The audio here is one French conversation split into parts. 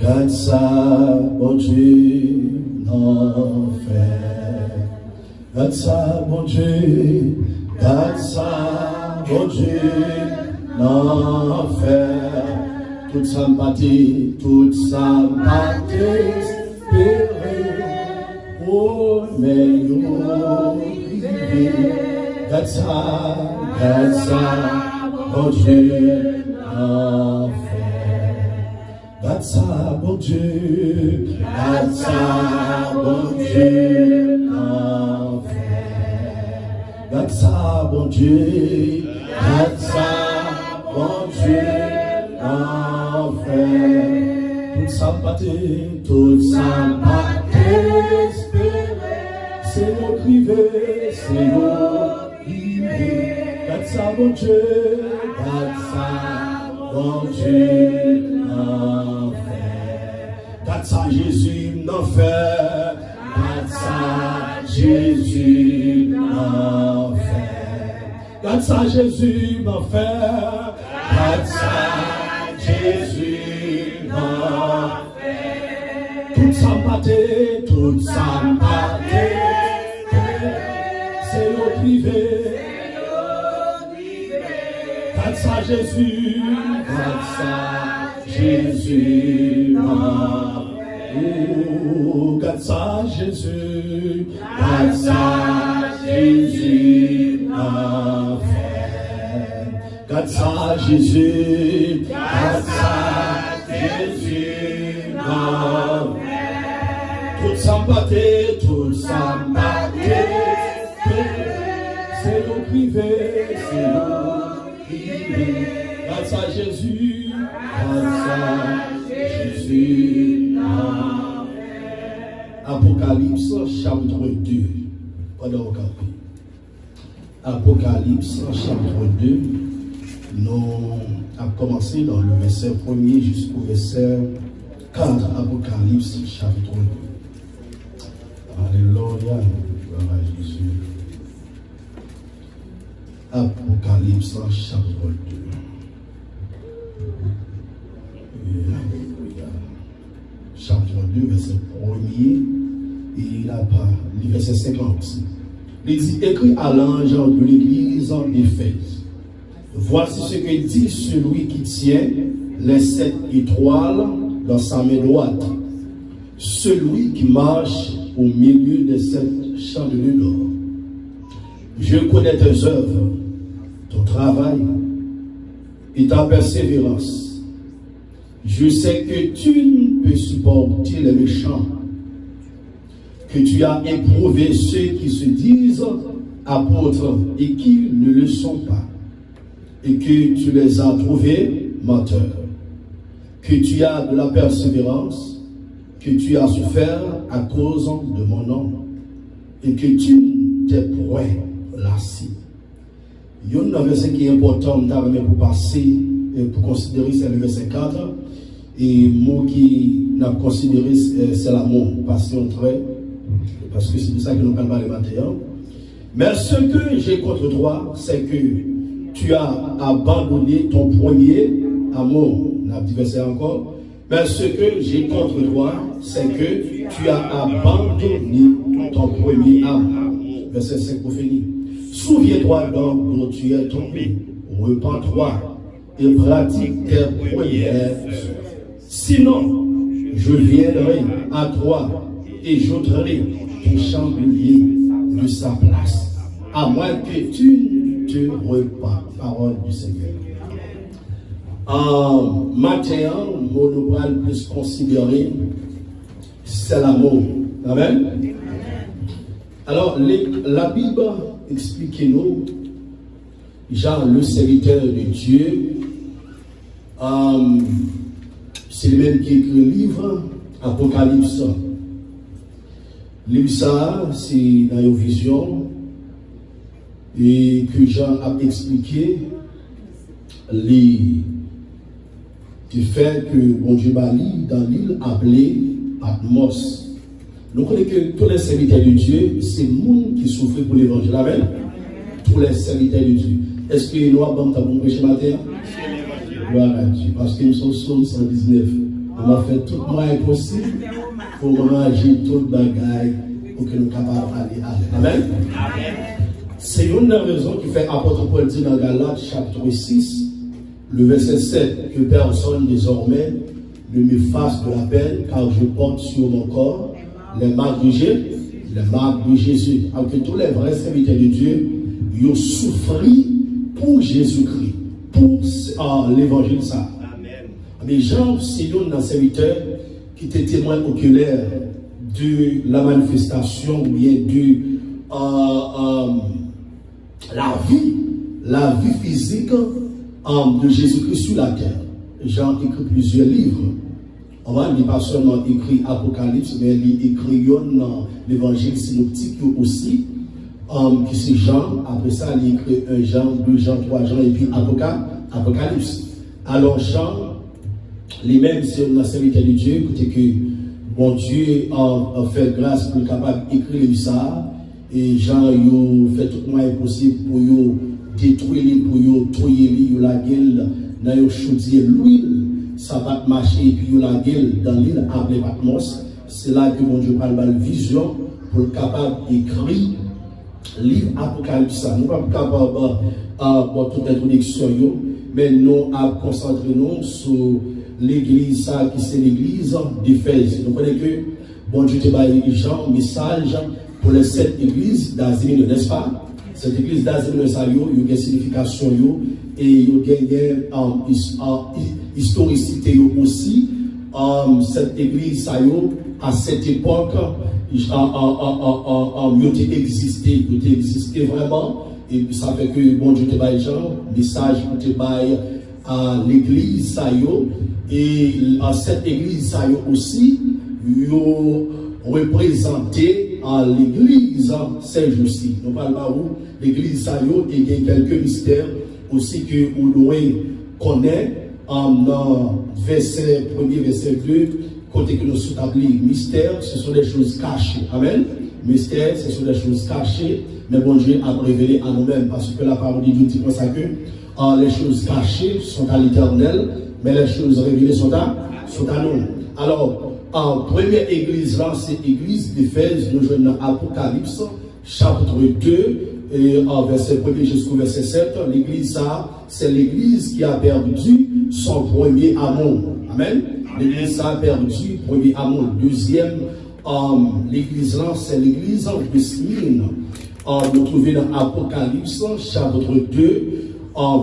Garde ça, bon Dieu, n'en fait. Garde ça, bon Dieu, garde ça, bon Dieu, n'en fait. Toute sa bâtie, toute sa bâtie, espérée. Oh, mais nous, garde ça, bon Dieu, n'en fait. Garde ça, bon Dieu, garde ça, bon Dieu, n'en fait. Garde ça, bon Dieu, garde ça, bon Dieu, n'en fait. Toute sa bâtie, toute sa bâtie, espérée, c'est nous privé, c'est nous privé. Garde ça, bon Dieu, garde ça, bon Dieu, n'en fait. Garde ça, Jésus, n'en fait. Garde ça, Jésus, n'en fait. Garde ça, Jésus, n'en fait. Garde ça, Jésus, n'en fait. Toute sa bâtie, toute sa bâtie, c'est l'eau privée. Garde ça, Jésus, garde ça, Jésus, n'en fait. Garde ça, Jésus, garde ça, Jésus, n'en fait. Garde ça, Jésus, garde ça, Jésus, n'en fait. Toute sa bâtie, toute sa bâtie, c'est l'eau privée, c'est l'eau privée. Garde ça, Jésus, garde ça, Jésus, n'en fait. Apocalypse, chapitre 2, pendant au campé. Apocalypse, chapitre 2, nous avons commencé dans le verset 1er jusqu'au verset 4, Apocalypse, chapitre 2. Alléluia, gloire à Jésus. Apocalypse, chapitre 2. Alléluia. Chapitre 2, verset 1er, et il a pas, le verset 50. Il dit, écrit à l'ange de l'église d'Éphèse. Voici ce que dit celui qui tient les 7 étoiles dans sa main droite. Celui qui marche au milieu des 7 chandeliers d'or. Je connais tes œuvres, ton travail et ta persévérance. Je sais que tu ne peux supporter les méchants, que tu as éprouvé ceux qui se disent apôtres et qui ne le sont pas, et que tu les as trouvés menteurs, que tu as de la persévérance, que tu as souffert à cause de mon nom, et que tu t'es point lassé. Il y a un verset qui est important pour passer et pour considérer, c'est le verset 4, et moi qui n'a considéré c'est l'amour, passion très, parce que c'est pour ça que nous parlons pas le matin. Mais ce que j'ai contre toi, c'est que tu as abandonné ton premier amour. On a dit verset encore. Mais ce que j'ai contre toi, c'est que tu as abandonné ton premier amour. Verset 5 pour finir. Souviens-toi donc dont tu es tombé. Repens-toi et pratique tes prières. Sinon, je viendrai à toi et j'ôterai ton chandelier de sa place, à moins que tu ne te repens. Parole du Seigneur. En matin, nous allons plus considérer, c'est l'amour. Amen. Alors, la Bible explique-nous, Jean, le serviteur de Dieu, c'est le même qui écrit le livre Apocalypse. Livre ça, c'est dans une vision et que Jean a expliqué du fait que bon Dieu Bali dans l'île appelée Patmos. Nous connaissons que tous les serviteurs de Dieu, c'est le monde qui souffre pour l'évangile. Amen. Tous les serviteurs de Dieu. Est-ce que nous avons bon prêcher matin? Gloire à Dieu. Parce que nous sommes 119. On a fait tout le moyen possible pour ranger tout le bagage pour que nous soyons capables d'aller à Amen. C'est une des raisons qui fait apôtre Paul dit dans Galates chapitre 6, le verset 7, que personne désormais ne me fasse de la peine, car je porte sur mon corps les marques de Jésus. Alors que tous les vrais serviteurs de Dieu, ils ont souffert pour Jésus-Christ, pour l'évangile ça. Mais Jean, c'est un serviteur qui était témoin oculaire de la manifestation ou bien de la vie physique de Jésus-Christ sur la terre. Jean écrit plusieurs livres. Il n'est pas seulement écrit Apocalypse, mais il écrit l'évangile synoptique aussi, qui c'est Jean. Après ça, il écrit 1 Jean, 2 Jean, 3 Jean, et puis Apocalypse. Alors Jean, lui-même, c'est un serviteur de Dieu, écoutez que bon Dieu a fait grâce pour être capable d'écrire ça. Et Jean a fait tout le moyen possible pour détruire, pour trouiller la gueule, dans le chaudier l'huile. Ça va marcher et puis la gueule dans l'île appelée Patmos. C'est là que mon Dieu parle de la vision pour être capable d'écrire livre Apocalypse. Nous ne sommes pas capables de toute introduction, mais nous concentrons sur l'église qui c'est l'église d'Éphèse. Nous connaissons que bon Dieu te donne Jean message pour les 7 églises d'Asie, n'est-ce pas? Cette église d'Asie, il y a une signification et il y a une historicité aussi. Cette église à cette époque a existé vraiment. Et puis ça fait que bon Dieu te donne Jean message pour te donner à l'église et à cette église aussi représenté à l'église Saint-Justin. Nous parlons pas où l'église il y a quelques mystères aussi que nous connaissons dans verset 1er, verset 2, côté que nous sommes appelés mystères, ce sont des choses cachées. Amen. Mystères, ce sont des choses cachées, mais bon Dieu a révélé à nous-mêmes parce que la parole de Dieu dit comme ça que les choses cachées sont à l'Éternel, mais les choses révélées sont à nous. Alors, en première église là, c'est l'église d'Éphèse, nous jouons dans Apocalypse, chapitre 2, et en verset 1er jusqu'au verset 7, l'église ça, c'est l'église qui a perdu son premier amour. Amen. L'église ça a perdu le premier amour. Deuxième, l'église là, c'est l'église de Smyrne. Nous trouvons dans Apocalypse, chapitre 2,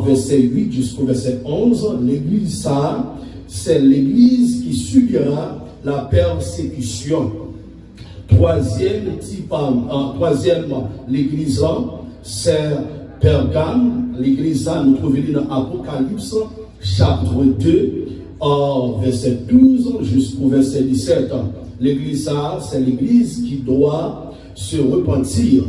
verset 8 jusqu'au verset 11, l'église ça, c'est l'église qui subira la persécution. Troisième, l'église là, c'est Pergame. L'église là, nous trouvons dans Apocalypse, chapitre 2, verset 12 jusqu'au verset 17. L'église ça, c'est l'église qui doit se repentir.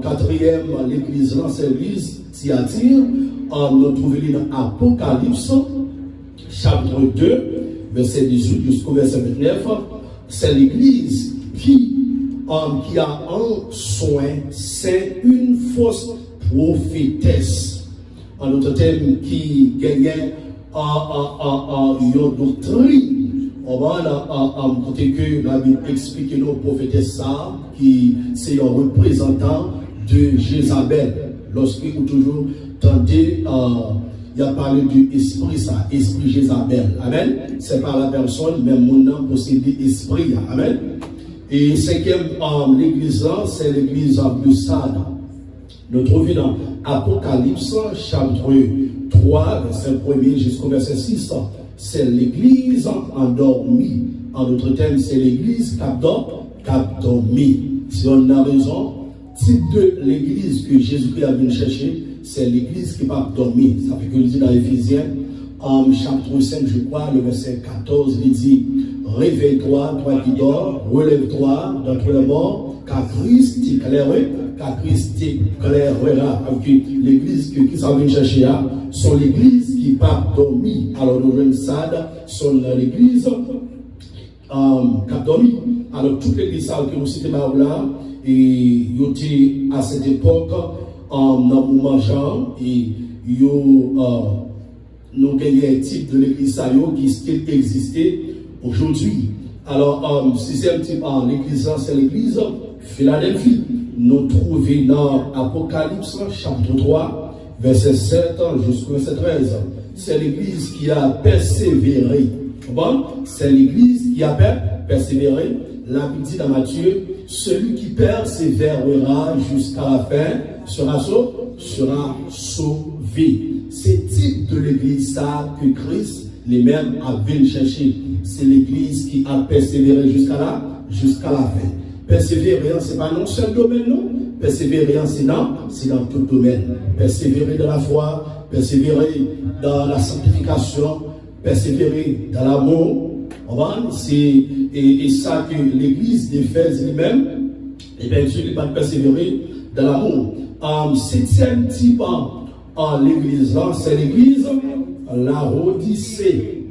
Quatrième, l'église là, c'est l'église Thyatire. Nous trouvons dans Apocalypse, chapitre 2, verset 18 jusqu'au verset 29. C'est l'église qui a un soin, c'est une fausse prophétesse. En d'autres termes, qui gagne une doctrine. On va côté que la Bible explique nos prophétesses ça, qui c'est un représentant de Jézabel. Lorsqu'il toujours tenté, il a parlé du esprit ça, esprit Jézabel. Amen. C'est pas la personne, mais mon nom possède esprit. Amen. Et cinquième, l'église là, c'est l'église de Sade. Nous trouvons dans Apocalypse, chapitre 3, verset 1er jusqu'au verset 6. C'est l'église endormie. En d'autres termes, c'est l'église capdormie. Si on a raison, type de l'église que Jésus-Christ a venu chercher, c'est l'église qui va dormir. Ça fait que il dit dans Éphésiens, chapitre 5, je crois, le verset 14, il dit, réveille-toi, toi qui dors, relève-toi d'entre les morts, car Christ t'éclairera. L'église qui s'en vient chercher là, sont l'église qui va dormir. Alors, nos jeunes Sade sont l'église qui a dormi. Alors, toute l'église que vous citez là, et à cette époque, dans le moment, et nous gagnons un type de l'église qui existe aujourd'hui. Alors, sixième type, l'église, c'est l'église Philadelphie. Nous trouvons dans Apocalypse, chapitre 3, verset 7 jusqu'au verset 13. C'est l'église qui a persévéré. Bon, c'est l'église qui a persévéré. La Bible dit dans Matthieu, celui qui persévérera jusqu'à la fin sera sauvé. C'est type de l'église ça que Christ lui-même avait cherché. C'est l'église qui a persévéré jusqu'à la fin. Persévérer, ce n'est pas non seul domaine, non. Persévérer, c'est dans tout domaine. Persévérer dans la foi, persévérer dans la sanctification, persévérer dans l'amour. Et ça que l'église d'Éphèse lui-même, et bien sûr, il va persévérer dans l'amour. Septième type en l'église, c'est l'église la Odyssée.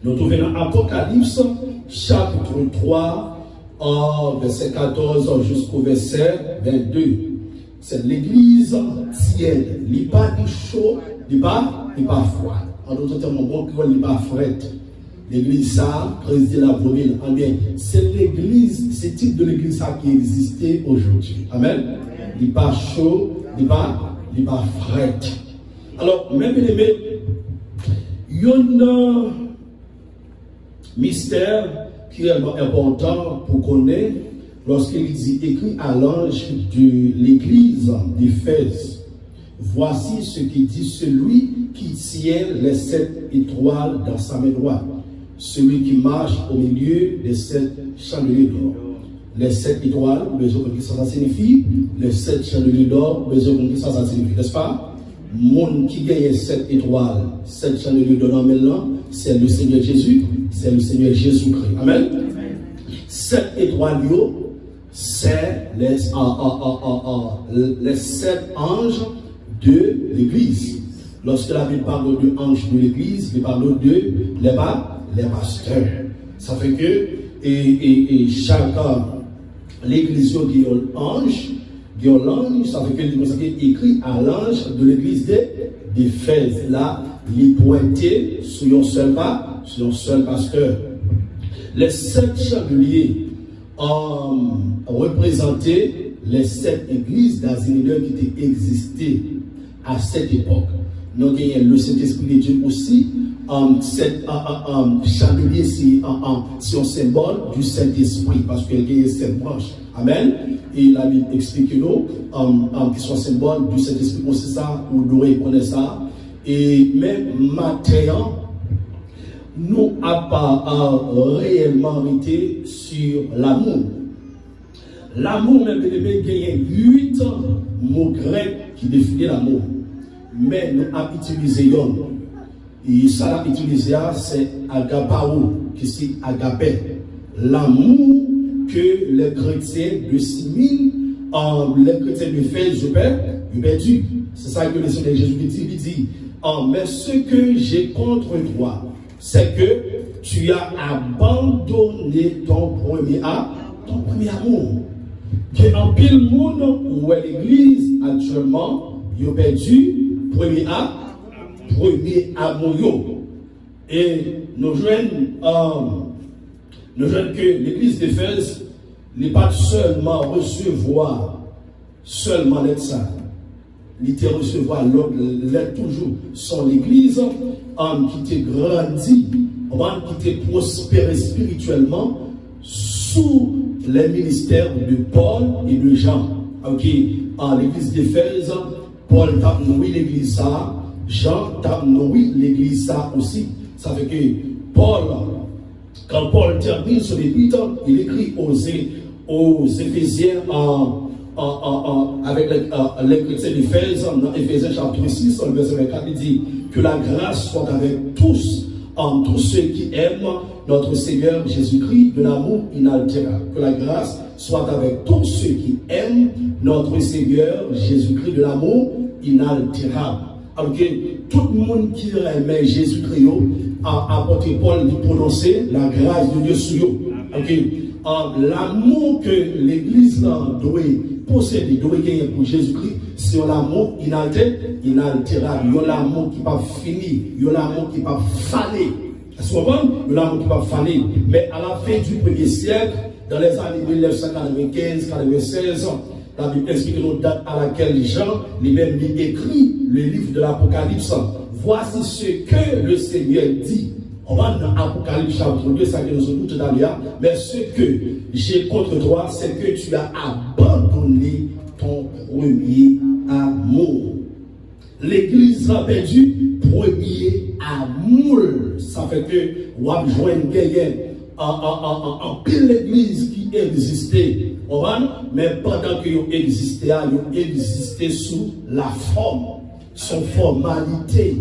Nous trouvons dans Apocalypse, chapitre 3, verset 14 jusqu'au verset 22. C'est l'église tienne. Il n'est pas chaud, il n'est pas froid. En d'autres termes, il n'est pas fret. L'église ça, président la ville. C'est l'église, ce type de l'église ça qui existait aujourd'hui. Amen. Il n'est pas chaud, il n'est pas fret. Alors, même les aimés, il y a un mystère qui est important pour connaître lorsqu'il dit écrit à l'ange de l'église d'Éphèse. Voici ce qui dit celui qui tient les 7 étoiles dans sa main droite. Celui qui marche au milieu des 7 chandeliers d'or. Les 7 étoiles, besoin de ça signifie. Les 7 chandeliers d'or, besoin de ça signifie. N'est-ce pas? Monde qui gagne 7 étoiles, 7 chandeliers d'or maintenant, c'est le Seigneur Jésus, c'est le Seigneur Jésus-Christ. Amen. 7 étoiles, c'est les 7 anges de l'église. Lorsque la Bible parle de anges de l'église, il parle de les pasteurs. Ça fait que chaque l'église qui a un ange, ça fait que c'est écrit à l'ange de l'église d'Éphèse. Là, il est pointé sur un seul pasteur. Les 7 chandeliers ont représenté les 7 églises d'Asie mineure qui existaient à cette époque. Nous avons le Saint-Esprit de Dieu aussi. Cette chandelier, c'est un symbole du Saint-Esprit parce qu'il y a 7 branches. Amen. Et la Bible explique nous qui sont symbole du Saint-Esprit. C'est ça, vous devez connaître ça. Et même maintenant, nous n'avons pas réellement été sur l'amour. L'amour, même, il y a 8 mots grecs qui définissent l'amour. Mais nous avons utilisé yon. Et ça, l'a utilisé, c'est agapao, qui c'est agapé. L'amour que les chrétiens de Simine, les chrétiens de Fès, je perdu. C'est ça que le Seigneur Jésus dit. Mais ce que j'ai contre toi, c'est que tu as abandonné ton premier amour. Que en pile monde où est l'église actuellement, il a perdu premier amour. Et nous joignons que l'église d'Éphèse n'est pas seulement recevoir seulement l'être ça. Il était recevoir l'être toujours. Son l'église qui était grandi, qui était prospéré spirituellement sous les ministères de Paul et de Jean. Ok, en l'église d'Éphèse, Paul t'a nourri l'église ça, Jean t'a nourri l'église ça aussi. Ça fait que quand Paul termine son épître, il écrit aux Éphésiens avec les chrétiens d'Éphèse, dans Éphésiens chapitre 6, verset 24, il dit que la grâce soit avec tous ceux qui aiment notre Seigneur Jésus-Christ de l'amour inaltérable. Que la grâce soit avec tous ceux qui aiment notre Seigneur Jésus-Christ de l'amour inaltérable. Alors que tout le monde qui aimait Jésus-Christ a apporté Paul de prononcer la grâce de Dieu sur eux. Ok, l'amour que l'Église doit posséder, doit gagner pour Jésus-Christ, c'est un amour inaltérable, un amour qui va finir, un amour qui va faner. Est-ce qu'on voit? Un amour qui va faner. Mais à la fin du 1er siècle, dans les années 1995-96, la Bible explique une date à laquelle Jean lui-même écrit le livre de l'Apocalypse. Voici ce que le Seigneur dit. On va dans Apocalypse chapitre 2, ça que nous avons tout à l'heure. Mais ce que j'ai contre toi, c'est que tu as abandonné ton premier amour. L'Église a perdu premier amour. Ça fait que on va joindre en pile l'Église qui existait. Mais pendant que vous existez, vous existez sous la forme, son formalité.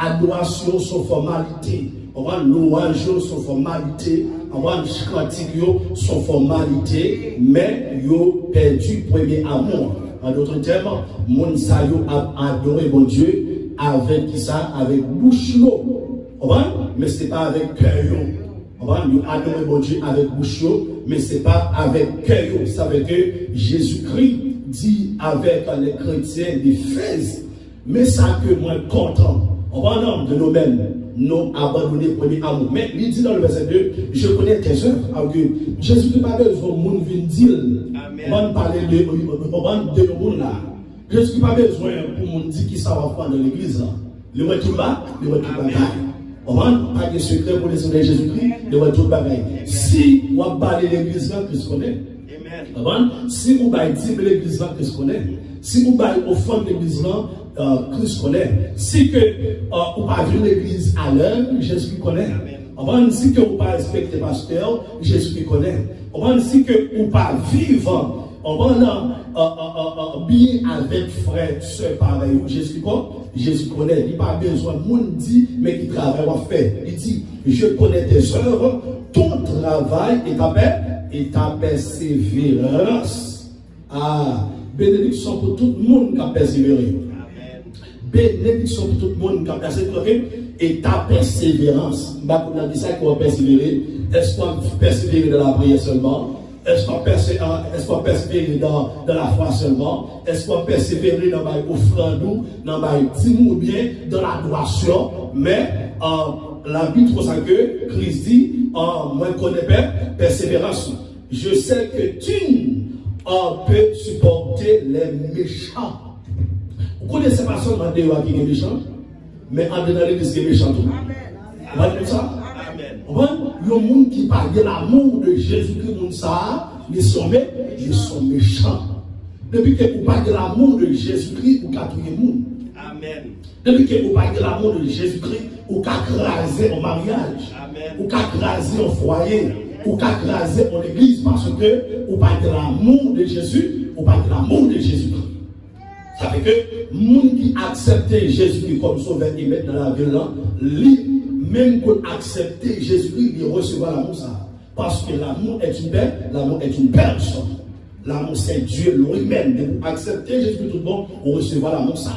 Adoration, son formalité. Louange, son formalité. Cantique, son formalité. Mais vous perdu premier amour. En d'autres termes, mon sayo a adoré mon Dieu avec qui ça? Avec bouche. Mais ce n'est pas avec cœur. Nous adorons mon Dieu avec bouche, mais ce n'est pas avec cœur. Ça veut dire que Jésus-Christ dit avec les chrétiens d'Éphèse, mais ça que moi content, on va de nous-mêmes, nous abandonner le premier amour. Mais il dit dans le verset 2, je connais tes œuvres. Jésus-Christ n'a pas besoin de monde venir dire, on va parler de monde là. Jésus-Christ n'a pas besoin pour monde dire qui ça va faire dans l'église. Le retour bas, le retour bas. On va pas de secret pour les soldats de Jésus-Christ, de retour bagaille. Si on va parler de l'église là, Christ connaît. Si on va dire l'église là, Christ connaît. Si on va offrir l'église là, Christ connaît. Si que on va vivre l'église à l'heure, Jésus connaît. On va si que on va respecter le pasteur, Jésus connaît. On va si que on va vivre, on va bien avec frère, soeur, pareil. Jésus connaît. Il n'a pas besoin de monde dit, mais qui travaille à faire. Il dit, je connais tes œuvres, ton travail et ta persévérance. Bénédiction pour tout le monde qui a persévéré. Bénédiction pour tout le monde qui a persévéré. Et ta persévérance. On a dit ça qu'on va persévérer. Est-ce qu'on va persévérer dans la prière seulement? Est-ce qu'on va persévérer dans la foi seulement? Est-ce qu'on va persévérer dans l'offrande, dans le ou bien dans l'adoration? Mais la Bible trouve ça que Christ dit, moi je connais pas persévérance. Je sais que tu peux supporter les méchants. Vous connaissez pas seulement des gens qui sont méchants, mais en dedans l'église qui est méchant. Vous voyez ça? Le monde qui parle de l'amour de Jésus-Christ, ils sont méchants. Depuis que vous parlez de l'amour de Jésus-Christ, vous capturez le monde. Amen. Depuis que vous parlez de l'amour de Jésus-Christ, vous crasez au mariage. Amen. Vous crasez au foyer. Vous crasez en église parce que vous parlez de l'amour de Jésus, vous parlez de l'amour de Jésus-Christ. Ça fait que les gens qui acceptent Jésus-Christ comme sauveur et mettent dans la vie, même pour accepter Jésus-Christ, il recevra l'amour ça. Parce que l'amour est une personne. L'amour c'est Dieu lui-même. De vous accepter Jésus-Christ tout le monde, on recevra l'amour ça.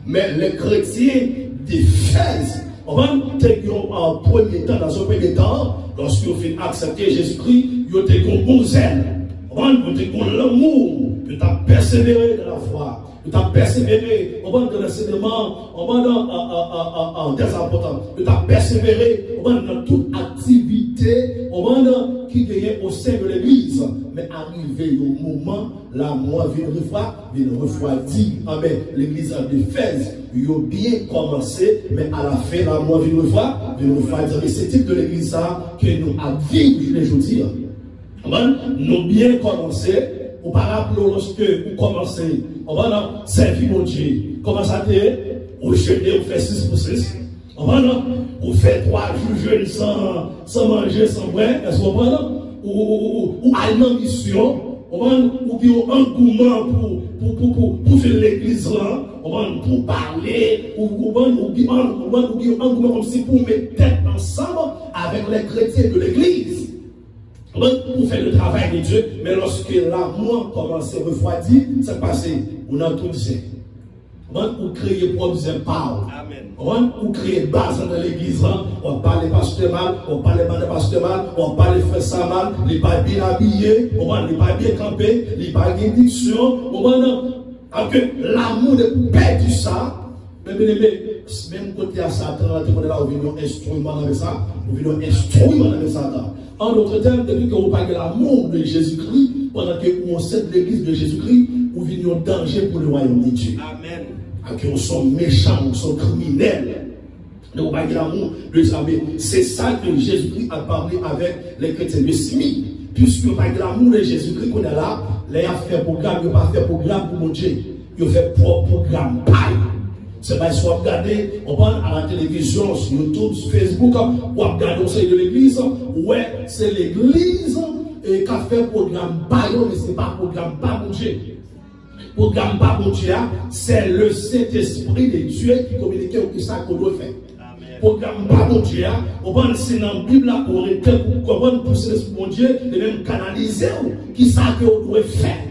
Mais les chrétiens d'Éphèse, on va en premier temps, dans un premier temps, lorsqu'ils ont fait accepter Jésus-Christ, ils ont été bon zèle. On va l'amour, ils ont persévéré dans la foi. Tu as persévéré, on va dans l'enseignement, on va dans des importants. Tu as persévéré, on va dans toute activité, on va dans qui est au sein de l'église. Mais arrivé au moment, la moi vient refroidir. Amen. L'église d'Éphèse, il a bien commencé, mais à la fin, la moi vient refroidir. Mais c'est type de l'église que nous avons vécu les jours. Nous avons bien commencé. Ou par rapport lorsque vous commencez, on va servir mon Dieu. Comment ça fait? Vous jeûnez, vous faites 6 pour 6. On va vous faites 3 jours jeûne sans manger, sans boire. Est-ce qu'on va ou à une ambition, on va ou qui ont un engouement pour faire l'église là, on va pour parler, ou qui ont un engouement comme si pour mettre tête ensemble avec les chrétiens de l'église. Pour faire le travail de Dieu, mais lorsque l'amour commence à refroidir, ça passe, on a tout dit. On crée propres impacts. On crée base dans l'église. On parle des pasteurs mal, on parle des pasteurs mal, on parle des frères ça mal, les pas bien habillés, on parle les pas bien campés, les pas bien diction. Alors que l'amour de perdre ça, même côté à Satan, on est là, on vient un instrument avec ça, on vient un instrument avec Satan. En d'autres termes, depuis que vous parlez de l'amour de Jésus-Christ, pendant que vous êtes l'église de Jésus-Christ, vous venez en danger pour le royaume de Dieu. Amen. Que nous sommes méchants, nous sommes criminels. Nous parlons de l'amour de Dieu. C'est ça que Jésus-Christ a parlé avec les chrétiens de Smith. Puisque nous parlons de l'amour de Jésus-Christ qu'on est là, les a fait programme, ils n'ont pas fait programme pour mon Dieu. Ils ont fait propre programme. C'est pas si vous regardez, on parle à la télévision, sur YouTube, sur Facebook, ou regardez au sein de l'église, ouais, c'est l'église qui a fait programme baillon, mais ce n'est pas programme pas mon Dieu. Programme pas mon Dieu, c'est le Saint-Esprit de Dieu qui communique au qui ça qu'on doit faire. Programme pas mon Dieu, on parle c'est dans la Bible pour comprendre pour l'Esprit mon Dieu, de même canaliser qui ça qu'on doit faire.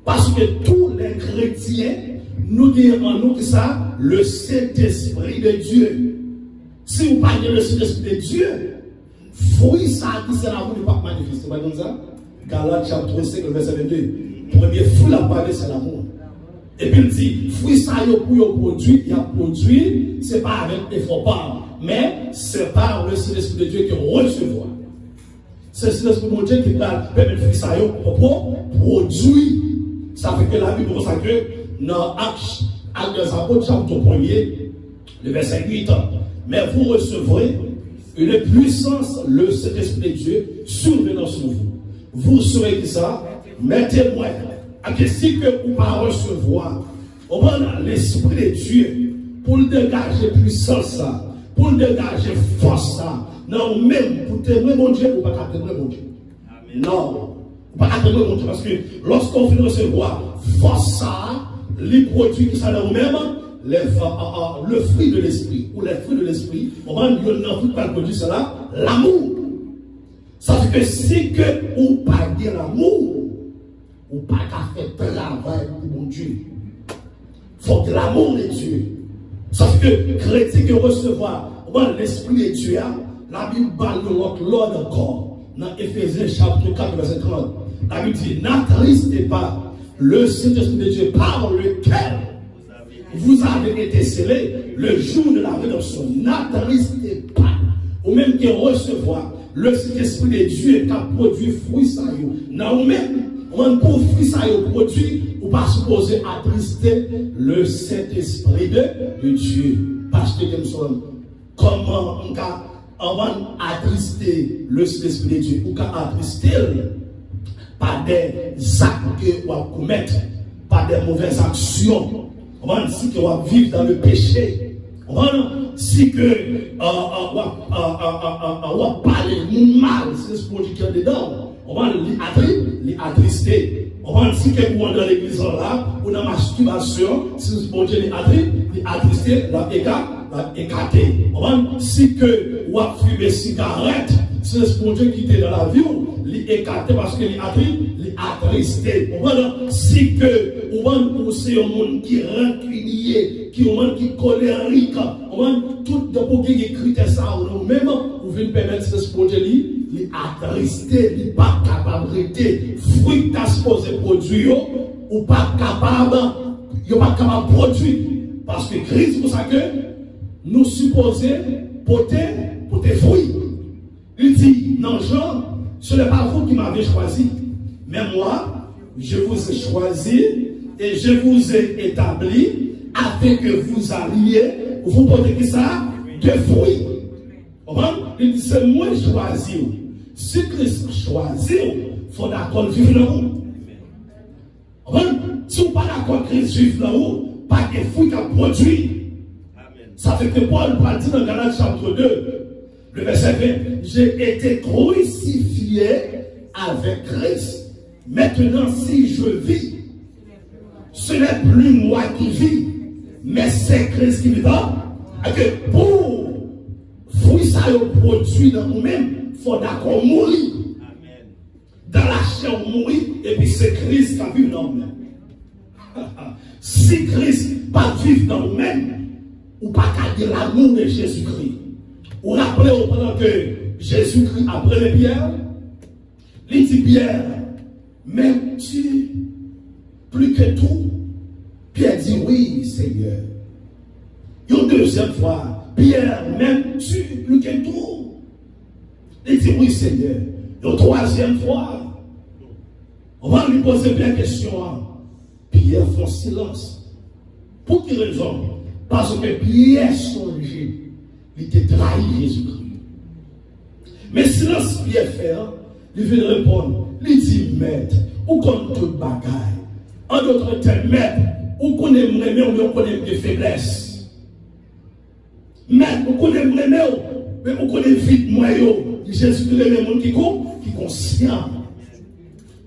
Parce que tous les chrétiens, nous disons en nous que ça, le Saint-Esprit de Dieu. Si vous parlez de le Saint-Esprit de Dieu, fruit ça qui c'est l'amour ne pas manifester. Pas comme ça? Galates chapitre 5, verset 22. Premier fruit la parole, c'est l'amour. Et puis il dit, fruit ça pour produire, il y a produit, c'est pas avec effort pas, mais c'est par le Saint-Esprit de Dieu qui recevoir. C'est le Saint-Esprit de Dieu qui va permettre fruit ça pour produire. Ça fait que la Bible consacre dans Actes des Apôtres, chapitre 1er, le verset 8. Mais vous recevrez une puissance, le Saint-Esprit de Dieu, survenant sur vous. Vous serez qui ça? Mes témoins. Si que vous pas recevoir, on va l'Esprit de Dieu pour le dégager puissance, pour le dégager force. Non, même pour témoigner mon Dieu, ou pas témoigner mon Dieu. Non. Pas témoigner mon Dieu. Parce que lorsqu'on finit de recevoir force, les produits qui sont dans nous-mêmes, le fruit de l'esprit, ou les fruits de l'esprit, on va dire non, tout pas produit cela, l'amour. Ça fait que si que ou pas dire l'amour, ou pas qu'à faire travail pour mon Dieu. Il faut que l'amour de Dieu. Ça fait que chrétien qui recevoir l'esprit de Dieu, la Bible parle de l'autre encore. Dans Éphésiens chapitre 4, verset 30. La Bible dit, n'attristez pas le Saint-Esprit de Dieu par lequel vous avez été scellés le jour de la rédemption. N'attristez pas. Ou même qui recevoir le Saint-Esprit de Dieu qui a produit fruit ça. Non, même, pour fruit ça produit, ou pas supposé attrister le Saint-Esprit de Dieu. Parce que comment on va attrister le Saint-Esprit de Dieu, ou attrister par des actes que on va commettre, par des mauvaises actions. On va dire qu'on va vivre dans le péché. On va dire qu'on va parler mal, c'est ce qu'on dit qu'il y a dedans. On va les attrister. On va dire que nous dans l'église là, ou dans la masturbation, c'est ce qu'on dit les attrister, la écarter. On va dire que on va fumer cigarette, c'est ce qu'on dit qui était dans la vie. Les écarter parce que les attristés. On va si que on va pousser un monde qui est rancunier, qui est un monde qui est colérique, on va tout d'abord qui écrit ça ou même on veut permettre ce projet les attristés, les pas capable de rester fruit à supposé produire ou pas capable de produire parce que Christ pour ça que nous supposons porter fruit. Il dit non Jean, ce n'est pas vous qui m'avez choisi, mais moi, je vous ai choisi et je vous ai établi afin que vous alliez, vous portez qui ça? De fruits. Il dit, c'est moi qui choisis. Si Christ choisit, il faut d'accord vivre dans vous. Si vous pas d'accord Christ vivre dans vous, pas de fruits qu'à produire. Ça fait que Paul va dire dans Galates chapitre 2, le verset 20, j'ai été crucifié avec Christ. Maintenant, si je vis, ce n'est plus moi qui vis, mais c'est Christ qui vit dans. Et que pour fruit ça produit dans nous-mêmes, il faut d'accord mourir. Dans la chair, on mourit, et puis c'est Christ qui vit dans nous-mêmes. Si Christ pas vivre dans nous-mêmes, ou pas garder l'amour de Jésus-Christ. Ou rappelez-vous pendant que Jésus-Christ a pris Pierre, il dit Pierre, m'aimes-tu plus que tout? Pierre dit oui, Seigneur. Une deuxième fois, Pierre, m'aimes-tu plus que tout? Il dit oui, Seigneur. Une troisième fois, on va lui poser bien la question. Pierre fait silence. Pour quelle raison? Parce que Pierre songeait, il était trahi Jésus-Christ. Mais silence Pierre fait, il vient répondre, il dit maître, ou comme toute bagaille. En d'autres termes, maître, ou qu'on aime mais on connaît des faiblesses. Maître, ou qu'on aime mais on connaît vite moi. Jésus-Christ est le monde qui est conscient.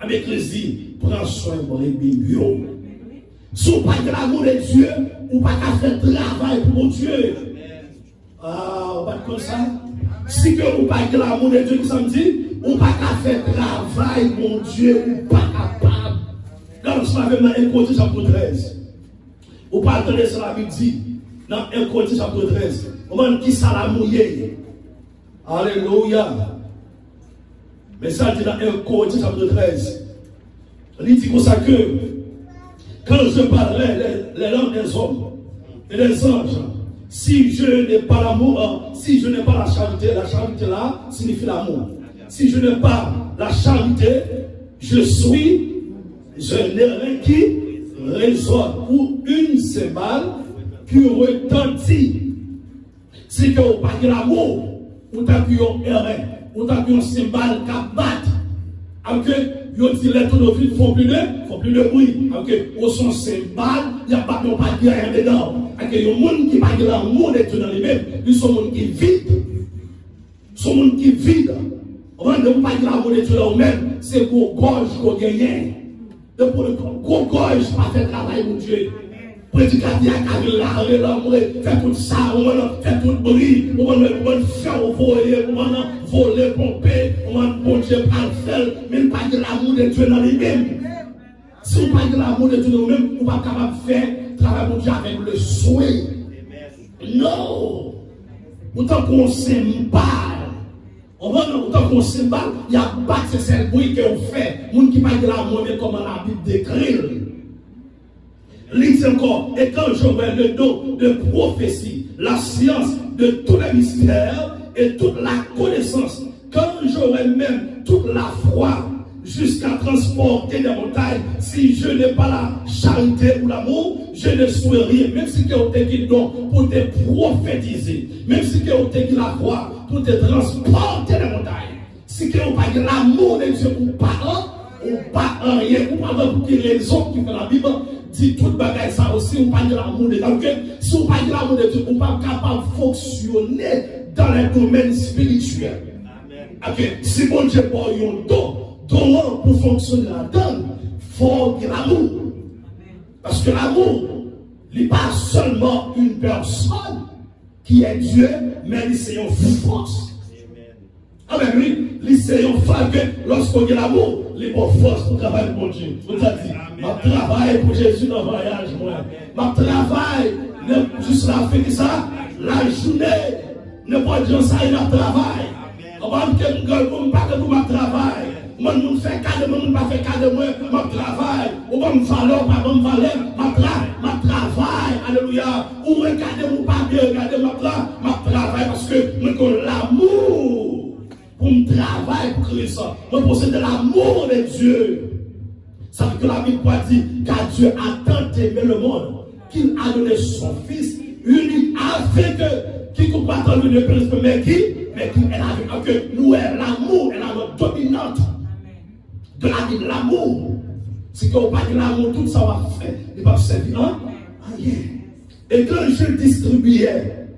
Avec l'Église, prends soin de vos bébés. Si vous n'avez pas l'amour de Dieu, vous n'avez pas faire travail pour Dieu. Ah, on va comme ça. Si vous n'avez pas l'amour de Dieu, ça me dit, vous n'avez pas faire travail pour Dieu, vous n'êtes pas capable. Quand vous savez dans 1 Corinthiens chapitre 13, vous pas entendre cela la Bible dit, dans 1 Corinthiens chapitre 13, on va dire qui ça la mouillé. Alléluia. Mais ça dit dans 1 Corinthiens chapitre 13, il dit comme ça que, quand je parlerai les langues des hommes et des anges, si je n'ai pas l'amour, si je n'ai pas la charité là signifie l'amour. Si je n'ai pas la charité, je n'ai rien qui résonne ou une cymbale qui retentit. Si que vous parlez de l'amour, vous avez un vous avez un cymbale qui bat. Yo dit les tours de vie font plus de bruit. OK, au son cymbale, il n'y a pas de rien dedans. OK, il y a un monde qui pas de l'amour de Dieu dans lui-même, ils sont monde qui vide. Son monde qui vide. On va ne pas de l'amour de Dieu dans lui-même, c'est pour gorge qu'on gagne. De pour le gros gorge pas faire travail pour Dieu. Prédicateur qui a l'amour, fait tout ça, fait tout le bruit, on va faire voler, on va voler, pomper, on va bon Dieu pas le faire, mais pas de l'amour de Dieu dans lui-même. Si on parle de l'amour de Dieu dans lui-même, on va pas capable de faire travail pour Dieu avec le souhait. Non! Autant qu'on s'aime pas, autant qu'on s'aime pas, il y a pas de ce bruit qu'on fait, moun qui parle de l'amour, mais comme la Bible décrit. Lisez encore, et quand j'aurai le don de prophétie, la science de tous les mystères et toute la connaissance, quand j'aurai même toute la foi jusqu'à transporter des montagnes, si je n'ai pas la charité ou l'amour, je ne suis rien. Même si tu as dit don pour te prophétiser, même si tu as dit la foi pour te transporter des montagnes, si tu n'as pas de l'amour de Dieu ou pas rien, ou pas pour quelle raison qui fait la Bible, dit toute bagaille ça aussi, on parle de l'amour de Dieu. Si on parle de l'amour de Dieu, on n'est pas capable de fonctionner dans les domaines spirituels. Ok, si bon Dieu pas un don pour fonctionner là-dedans, il faut de l'amour. Parce que l'amour, il n'est pas seulement une personne qui est Dieu, mais c'est une force. Ah ben oui, c'est une force que lorsqu'on a l'amour, les bonnes forces pour travailler pour Dieu. Vous avez dit, je travaille pour Jésus dans le voyage. Je travaille juste la fin de ça, la journée. Ne pas dire ça, il y a travail. On va me dire que je ne pas que je travaille. Je ne fais qu'à de moi, je ne fais qu'à de moi, je travaille. On va me valeur, pas me valeur, je travaille. Alléluia. Ou regardez-moi pas bien, regardez-moi je travaille parce que je connais l'amour. Pour me travailler pour Christ, je possède de l'amour de Dieu. Ça veut dire que la Bible dit car Dieu a tant aimé le monde qu'il a donné son Fils unique afin que qui ne pas attendre le prince, mais qui est la que nous est l'amour, est la notre dominante de la vie de l'amour. Si on parle de l'amour, tout ça va faire, il va servir rien. Et quand je distribuais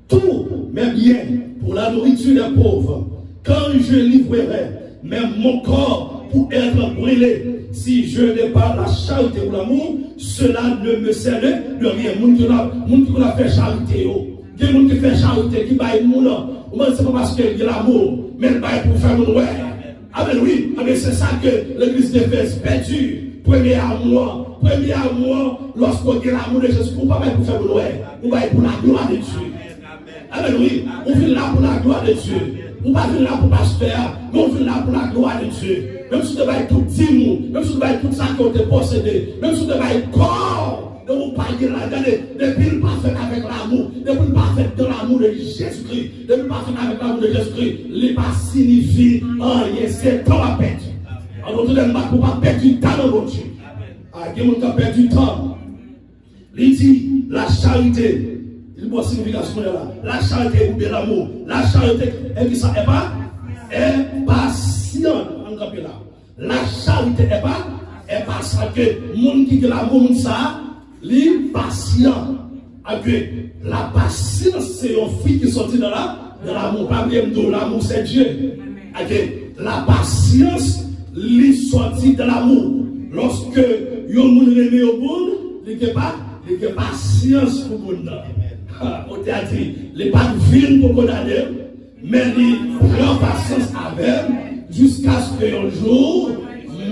tous mes biens pour la nourriture des pauvres, quand je livrerai même mon corps pour être brûlé, si je n'ai pas la charité ou l'amour, cela ne me sert de rien. Moun qui a fait charité, il y a des gens qui fait charité, qui baillent moun, c'est pas parce qu'il y a l'amour, mais il baille pour faire moun ouais. Ah ben oui, c'est ça que l'église d'Éphèse perdue. Premier amour, lorsqu'on a l'amour de Jésus, on ne va pas pour faire le Noël, on va pour la gloire de Dieu. Amen, oui, on vient là pour la gloire de Dieu. On ne va pas venir là pour pasteur, mais on vient là pour la gloire de Dieu. Même si tu vas être tout timide, même si tu vas être tout ça qu'on te possédé, même si tu vas être corps, ne vous pas dire là, regardez, depuis le parfait avec l'amour, depuis le parfait dans l'amour de Jésus-Christ, depuis le parfait avec l'amour de Jésus-Christ, il pas signifie rien, c'est temps à perdre. Alors, on ne peut pas perdre du temps dans votre Dieu. Ah, il y a quelqu'un qui perd du temps. Il dit, la charité, il y a une signification là. La charité ou bien l'amour. La charité, est qui ça est pas? Est patient. La charité est pas ça que le monde qui a l'amour, ça, il patient. La patience, c'est une fille qui sortit de l'amour. Pas bien de l'amour, c'est Dieu. La patience, il sortit de l'amour. Lorsque yon moun reme au bout, il n'y a pas patience pour moun nan. On t'a dit, il n'est pas vil pour condamner, mais il prend patience avec jusqu'à ce qu'un jour,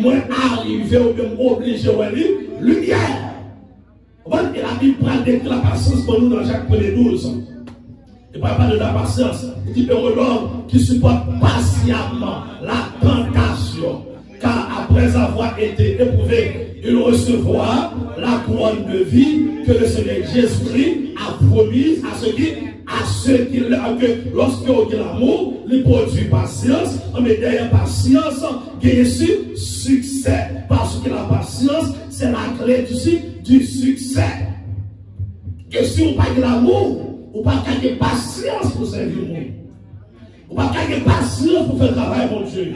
moi arrive ou bien obligé à lui, lumière. Et la Bible prend la patience pour nous dans Jacques 1:12. Il ne parle pas de la patience. Il dit heureux l'homme qui supporte patiemment la tentation. Car après avoir été éprouvé, il recevra la couronne de vie que le Seigneur Jésus-Christ a promise à ceux qui l'ont. Lorsqu'on a l'amour, il produit patience, mais derrière patience, il y a succès. Parce que la patience, c'est la clé du succès. Et si on n'a pas de l'amour, on n'a pas de patience pour servir le monde. On n'a pas de patience pour faire le travail, mon Dieu.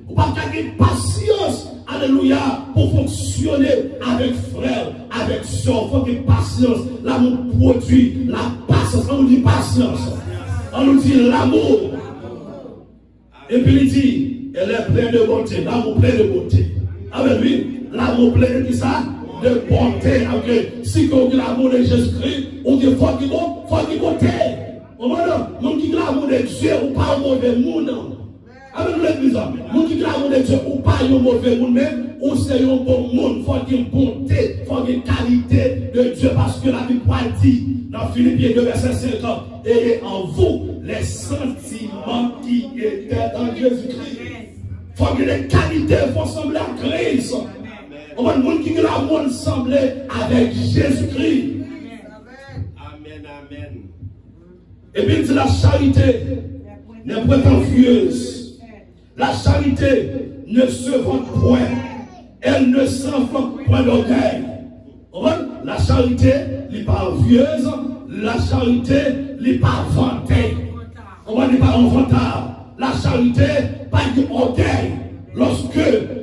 On n'a pas de patience, alléluia, pour fonctionner avec frère, avec soeur. Il faut que patience, l'amour produit la patience. On nous dit patience. On nous dit l'amour. Et puis il dit, elle est pleine de bonté. L'amour plein de bonté. Avec lui, l'amour plein de qui ça? De bonté. Si on dit l'amour de Jésus-Christ, on dit faut qu'il bonté. On va dire, l'amour de Dieu, ou pas un mauvais monde. Avec l'église, nous qui l'amour de Dieu, ou pas un mauvais monde, mais ou c'est un bon monde. Il faut qu'il y ait bonté, il faut qu'il y ait qualité de Dieu, parce que la Bible dit dans Philippiens 2, verset 50, ayez en vous les sentiments qui étaient dans Jésus-Christ. Il faut qu'il y ait des qualités, il faut sembler à Christ. On va dire qui l'amour sembler avec Jésus-Christ. Amen, amen. Et puis c'est la charité n'est pas envieuse. La charité ne se vante point. Elle ne s'enflamme point d'orgueil. La charité n'est pas envieuse. La charité n'est pas vantée. On n'est pas inventable. La charité pas d'orgueil. Lorsque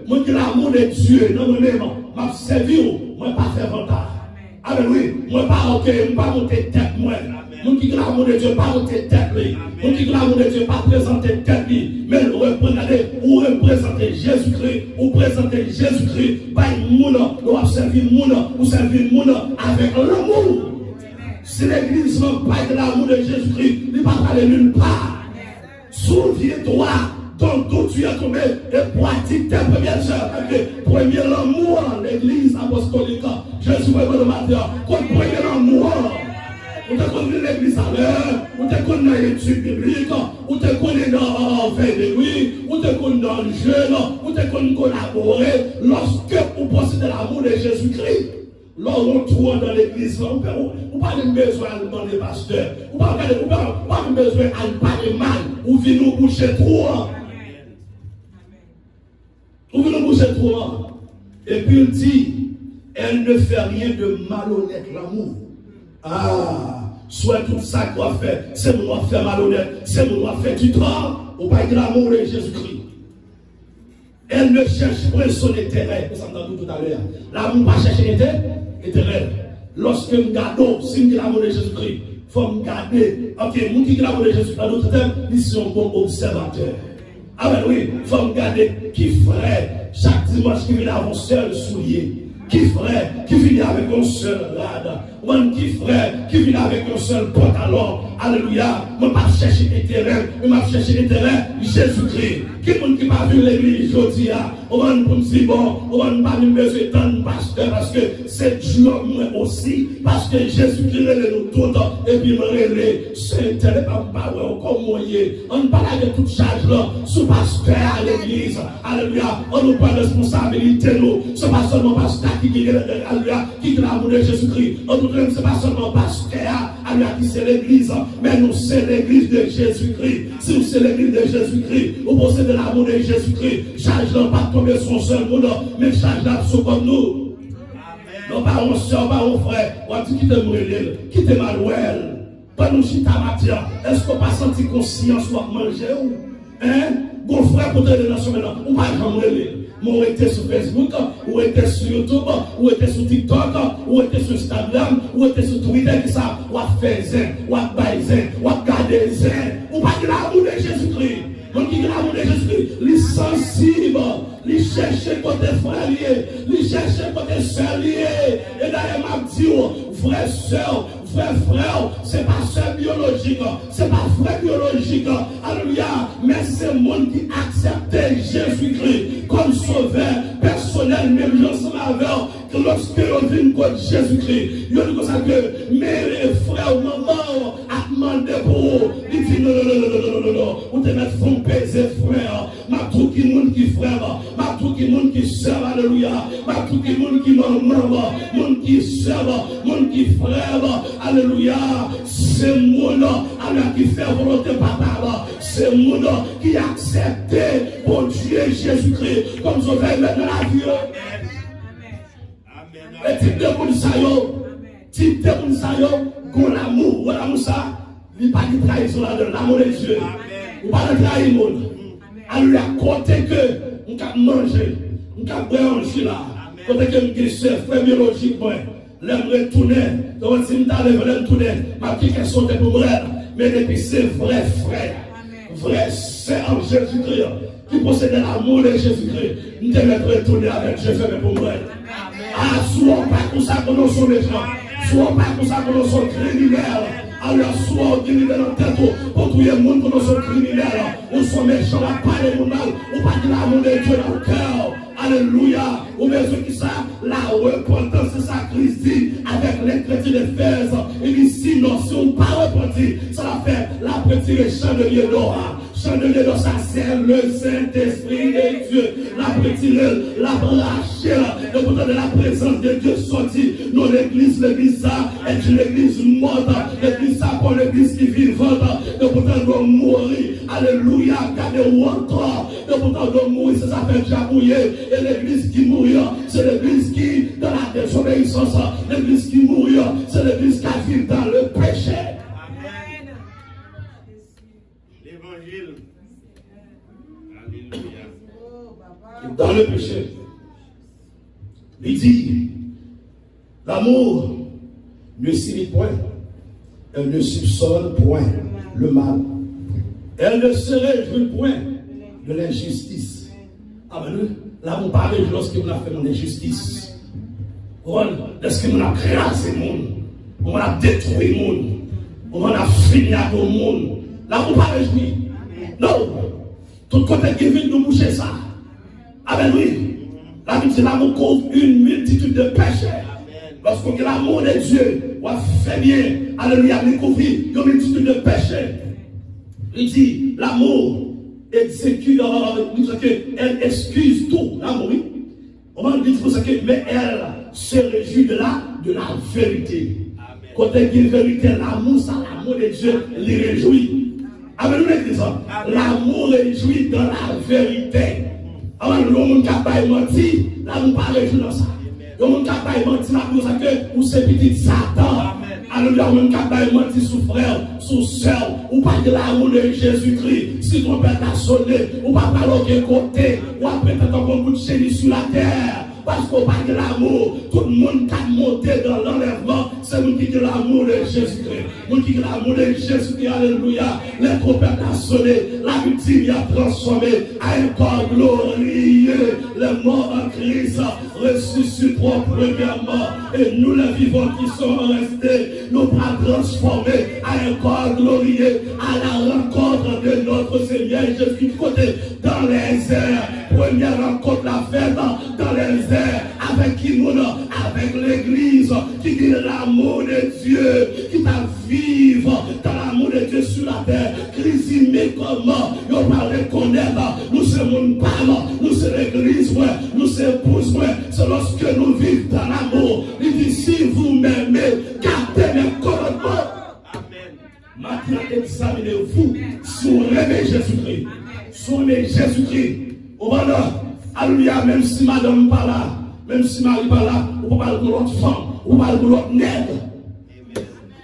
moi dis l'amour de Dieu dans moi-même, m'a servi, moi pas faire vantage. Ah ben oui, moi pas orgueil, moi pas monter tête moi. Mon qui l'amour de Dieu pas monter tête lui. Mon qui l'amour de Dieu pas présenter tête lui, mais représenter Jésus-Christ, ou présenter Jésus-Christ, pas moun, ou servir moun, ou servir moun avec l'amour. Si l'église n'a pas de l'amour de Jésus-Christ, il ne va pas aller nulle part. Souviens-toi. Donc, tout tu as tombé et pratique tes premières sœurs. Premier l'amour, l'église apostolique. Jésus va le matin. Premier l'amour. Ou te connais l'église à l'heure, ou te connais l'étude biblique, ou te connais dans veille de nuit, ou te connais dans le jeûne, ou te connais collaborer. Lorsque vous possédez l'amour de Jésus-Christ, lorsque on tourne dans l'église, on n'a pas besoin de demander pasteur, on n'a pas besoin de parler mal, ou venir nous boucher trop. Ou venir nous boucher trop. Et puis il dit, elle ne fait rien de malhonnête, l'amour. Ah, soit tout ça qu'on a fait, c'est mon faire malhonnête, c'est mon faire du temps, ou pas de l'amour de Jésus-Christ. Elle ne cherche pas son intérêt, nous avons entendu tout à l'heure. L'amour pas chercher intérêt. Lorsque nous gardons, si nous l'amour de Jésus-Christ, il faut nous garder. Ok, nous qui l'amour de Jésus-Christ, dans notre terme, nous sommes bons observateurs. Ah ben oui, il faut nous garder qui ferait chaque dimanche qui vient avoir seul soulier. qui frère, qui finit avec un seul rade, one qui frère, qui finit avec un seul pantalon, alléluia, je ne vais pas chercher l'éternel, je vais chercher l'éternel, Jésus-Christ, qui est qui va vu l'église aujourd'hui, on va nous dire bon, on va pas nous besoin de pasteur, parce que c'est Dieu moi aussi, parce que Jésus-Christ est nous tous, et puis me relève, c'est tel pas comme moyen, on parle de toute charge là, sous pasteur à l'église, alléluia, on nous prend responsabilité, nous, c'est pas seulement pasteur qui est l'amour de Jésus-Christ. En tout cas, ce n'est pas seulement pasteur qui c'est l'église, mais nous c'est l'église de Jésus-Christ. Si vous c'est l'église de Jésus-Christ, vous possédez l'amour de Jésus-Christ. Charge n'a pas tomber sur un seul monde, mais charge n'a pas comme nous. Non, pas un soeur, pas un frère, on dit qui te brûle, qui te malouel. Pas nous chita matière. Est-ce qu'on pas senti conscience pour manger ou? Hein? Bon frère, pour te donner dans ce moment, on va jamais ou était sur Facebook, ou était sur YouTube, ou était sur TikTok, ou était sur Instagram, ou était sur Twitter, qui ça, ou à faire zin, ou à bailler zin, ou à garder zin, ou pas de l'amour de Jésus-Christ. Donc, qui l'amour de Jésus-Christ, les sensibles, les chercher côté frère lié, les chercher côté sœur lié. Et d'ailleurs, m'a dit, frère, sœur, frère, c'est pas sœur biologique, c'est pas frère biologique, alléluia, mais c'est le monde qui accepte Jésus-Christ comme sauveur personnel, même ensemble avec que lorsque on vient contre Jésus-Christ, il dit comme ça que mes frères, maman, a demandé pour vous, il dit non, on te met fond baiser frère, ma tout qui monde qui frère, ma tout qui monde qui sœur, alléluia, ma tout qui monde qui maman, monde qui sœur, monde qui frère, alléluia, c'est mon qui fait volonté papa, c'est mon qui accepte pour Dieu Jésus-Christ comme sauveur dans la vie. Et type de monde ça type de monde ça qu'on l'amour, l'amour ça, il n'y a pas de trahison là-dedans, l'amour de Dieu. Ou pas de trahir le monde. Alléluia, côté que on peut manger, on peut boire un jus là, côté que je suis frère biologique, l'aime retourner, donc si je l'aime retourner, ma petite question de pour moi, mais depuis c'est vrai frère en Jésus-Christ, qui possède l'amour de Jésus-Christ, nous devons retourner avec Jésus pour moi. Ah, sois pas comme ça que nous sommes les gens, sois pas comme ça que nous sommes criminels. Alors, soit on dit dans le tête, pour tout le monde que nous sommes criminels, nous sommes méchants, on parle de mal, on parle de l'amour de Dieu dans le cœur. Alléluia. Ou bien ce qui ça, la repentance, c'est ça Christ dit avec les chrétiens d'Éphèse. Il dit sinon, si on ne pas repenti, ça va faire la petite chandelier d'or. Chandelier d'or, ça c'est le Saint-Esprit de Dieu. La petite, la branchée, le pourtant de la présence de Dieu sorti. Nous, l'église ça est une église morte. L'église ça pour l'église qui vivante. Le pourtant doit mourir. Alléluia. Gardez-vous encore. Le pourtant doit mourir, c'est ça fait déjà mouiller. Et l'église qui mourit, c'est l'église qui, dans la désobéissance, l'église qui mourit, c'est l'église qui vit dans le péché. Amen. L'évangile. Alléluia. Dans le péché. Il dit, l'amour ne s'imite point, elle ne soupçonne point le mal. Elle ne se réjouit point de l'injustice. Amen. L'amour parle lorsque vous avez fait mon injustice. Lorsque vous avez crasé le monde. On a détruit le monde. On a fini avec le monde. L'amour parle réjouit. Non. Tout côté qui vient nous boucher ça. Amen, oui. La Bible dit l'amour couvre une multitude de péchés. Lorsqu'on a l'amour de Dieu, on fait bien. Alléluia, il couvre une multitude de péchés. Il dit l'amour exécute, elle excuse tout. L'amour, oui. On va dire que mais elle se réjouit de la vérité. Amen. Quand elle dit vérité, l'amour, ça, l'amour de Dieu, les réjouit. Amen, nous ça. L'amour réjouit dans la vérité. Avant le monde qui a pas menti, l'amour pas réjouit dans ça. Le monde qui a pas menti, l'amour, ça que, ou c'est petit Satan. Alléluia, on n'a pas menti sous frère, sous soeur, ou pas de l'amour de Jésus-Christ. Si ton père t'a sonné, ou pas parler de côté, ou après t'as un bout de chéri sur la terre. Parce qu'on parle de l'amour, tout le monde qui a monté dans l'enlèvement, c'est nous qui dit l'amour de Jésus-Christ. Nous qui dit l'amour de Jésus-Christ, alléluia. Les trompes a sonné, la victime a transformé à un corps glorieux. Les morts en Christ ressusciteront premièrement et nous les vivants qui sont restés, nous pas transformés à un corps glorieux à la rencontre de notre Seigneur Jésus-Christ dans les airs. Première rencontre la fête dans les airs avec qui nous, avec l'église qui dit l'amour de Dieu, qui va vivre dans l'amour de Dieu sur la terre. Christ dit mais comment on va reconnaître nous sommes une parole, nous sommes l'église, nous sommes épouse, c'est lorsque nous vivons dans l'amour. Il dit si vous m'aimez, gardez mes commandements. Maintenant, examinez-vous si vous aimez Jésus-Christ. Si vous aimez Jésus-Christ, au moment, alléluia, même si madame n'est pas là, même si Marie n'est pas là, on ne peut pas parler de l'autre femme, on peut parler de l'autre nègre.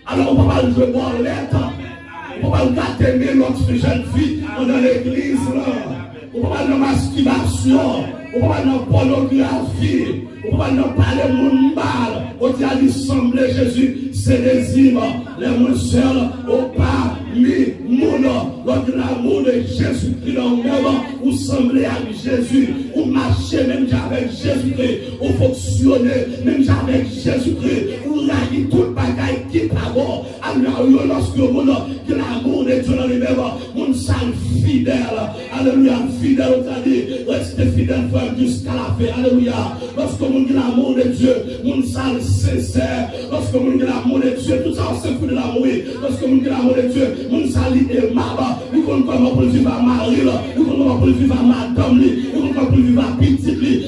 Alors on ne peut pas parler de boire l'être, on ne peut pas garder l'autre jeune fille dans l'église. On ne peut pas de masturbation, on ne peut pas de pornographie, on ne peut pas de parler de monde mal. On dit à l'Assemblée Jésus, c'est les îles, les gens seuls, au pas mis mon lors de l'amour de Jésus-Christ dans le monde, vous semblez avec Jésus, vous marchez même avec Jésus-Christ, vous fonctionnez même avec Jésus-Christ, vous rayez tout le bagage qui est pas bon. Alors lorsque vous que l'amour de Dieu dans les mêmes, mon sale fidèle, alléluia, fidèle, on t'a dit, restez fidèle jusqu'à la fin, alléluia. Lorsque vous dit l'amour de Dieu, mon sale sincère, lorsque vous dit l'amour de Dieu, tout ça on se fout de l'amour, lorsque vous dit l'amour de Dieu, mon sale aimable, nous connaissons comment pour vivre à Marie, nous connaissons comment pour vivre à madame, nous connaissons comment pour vivre à petite,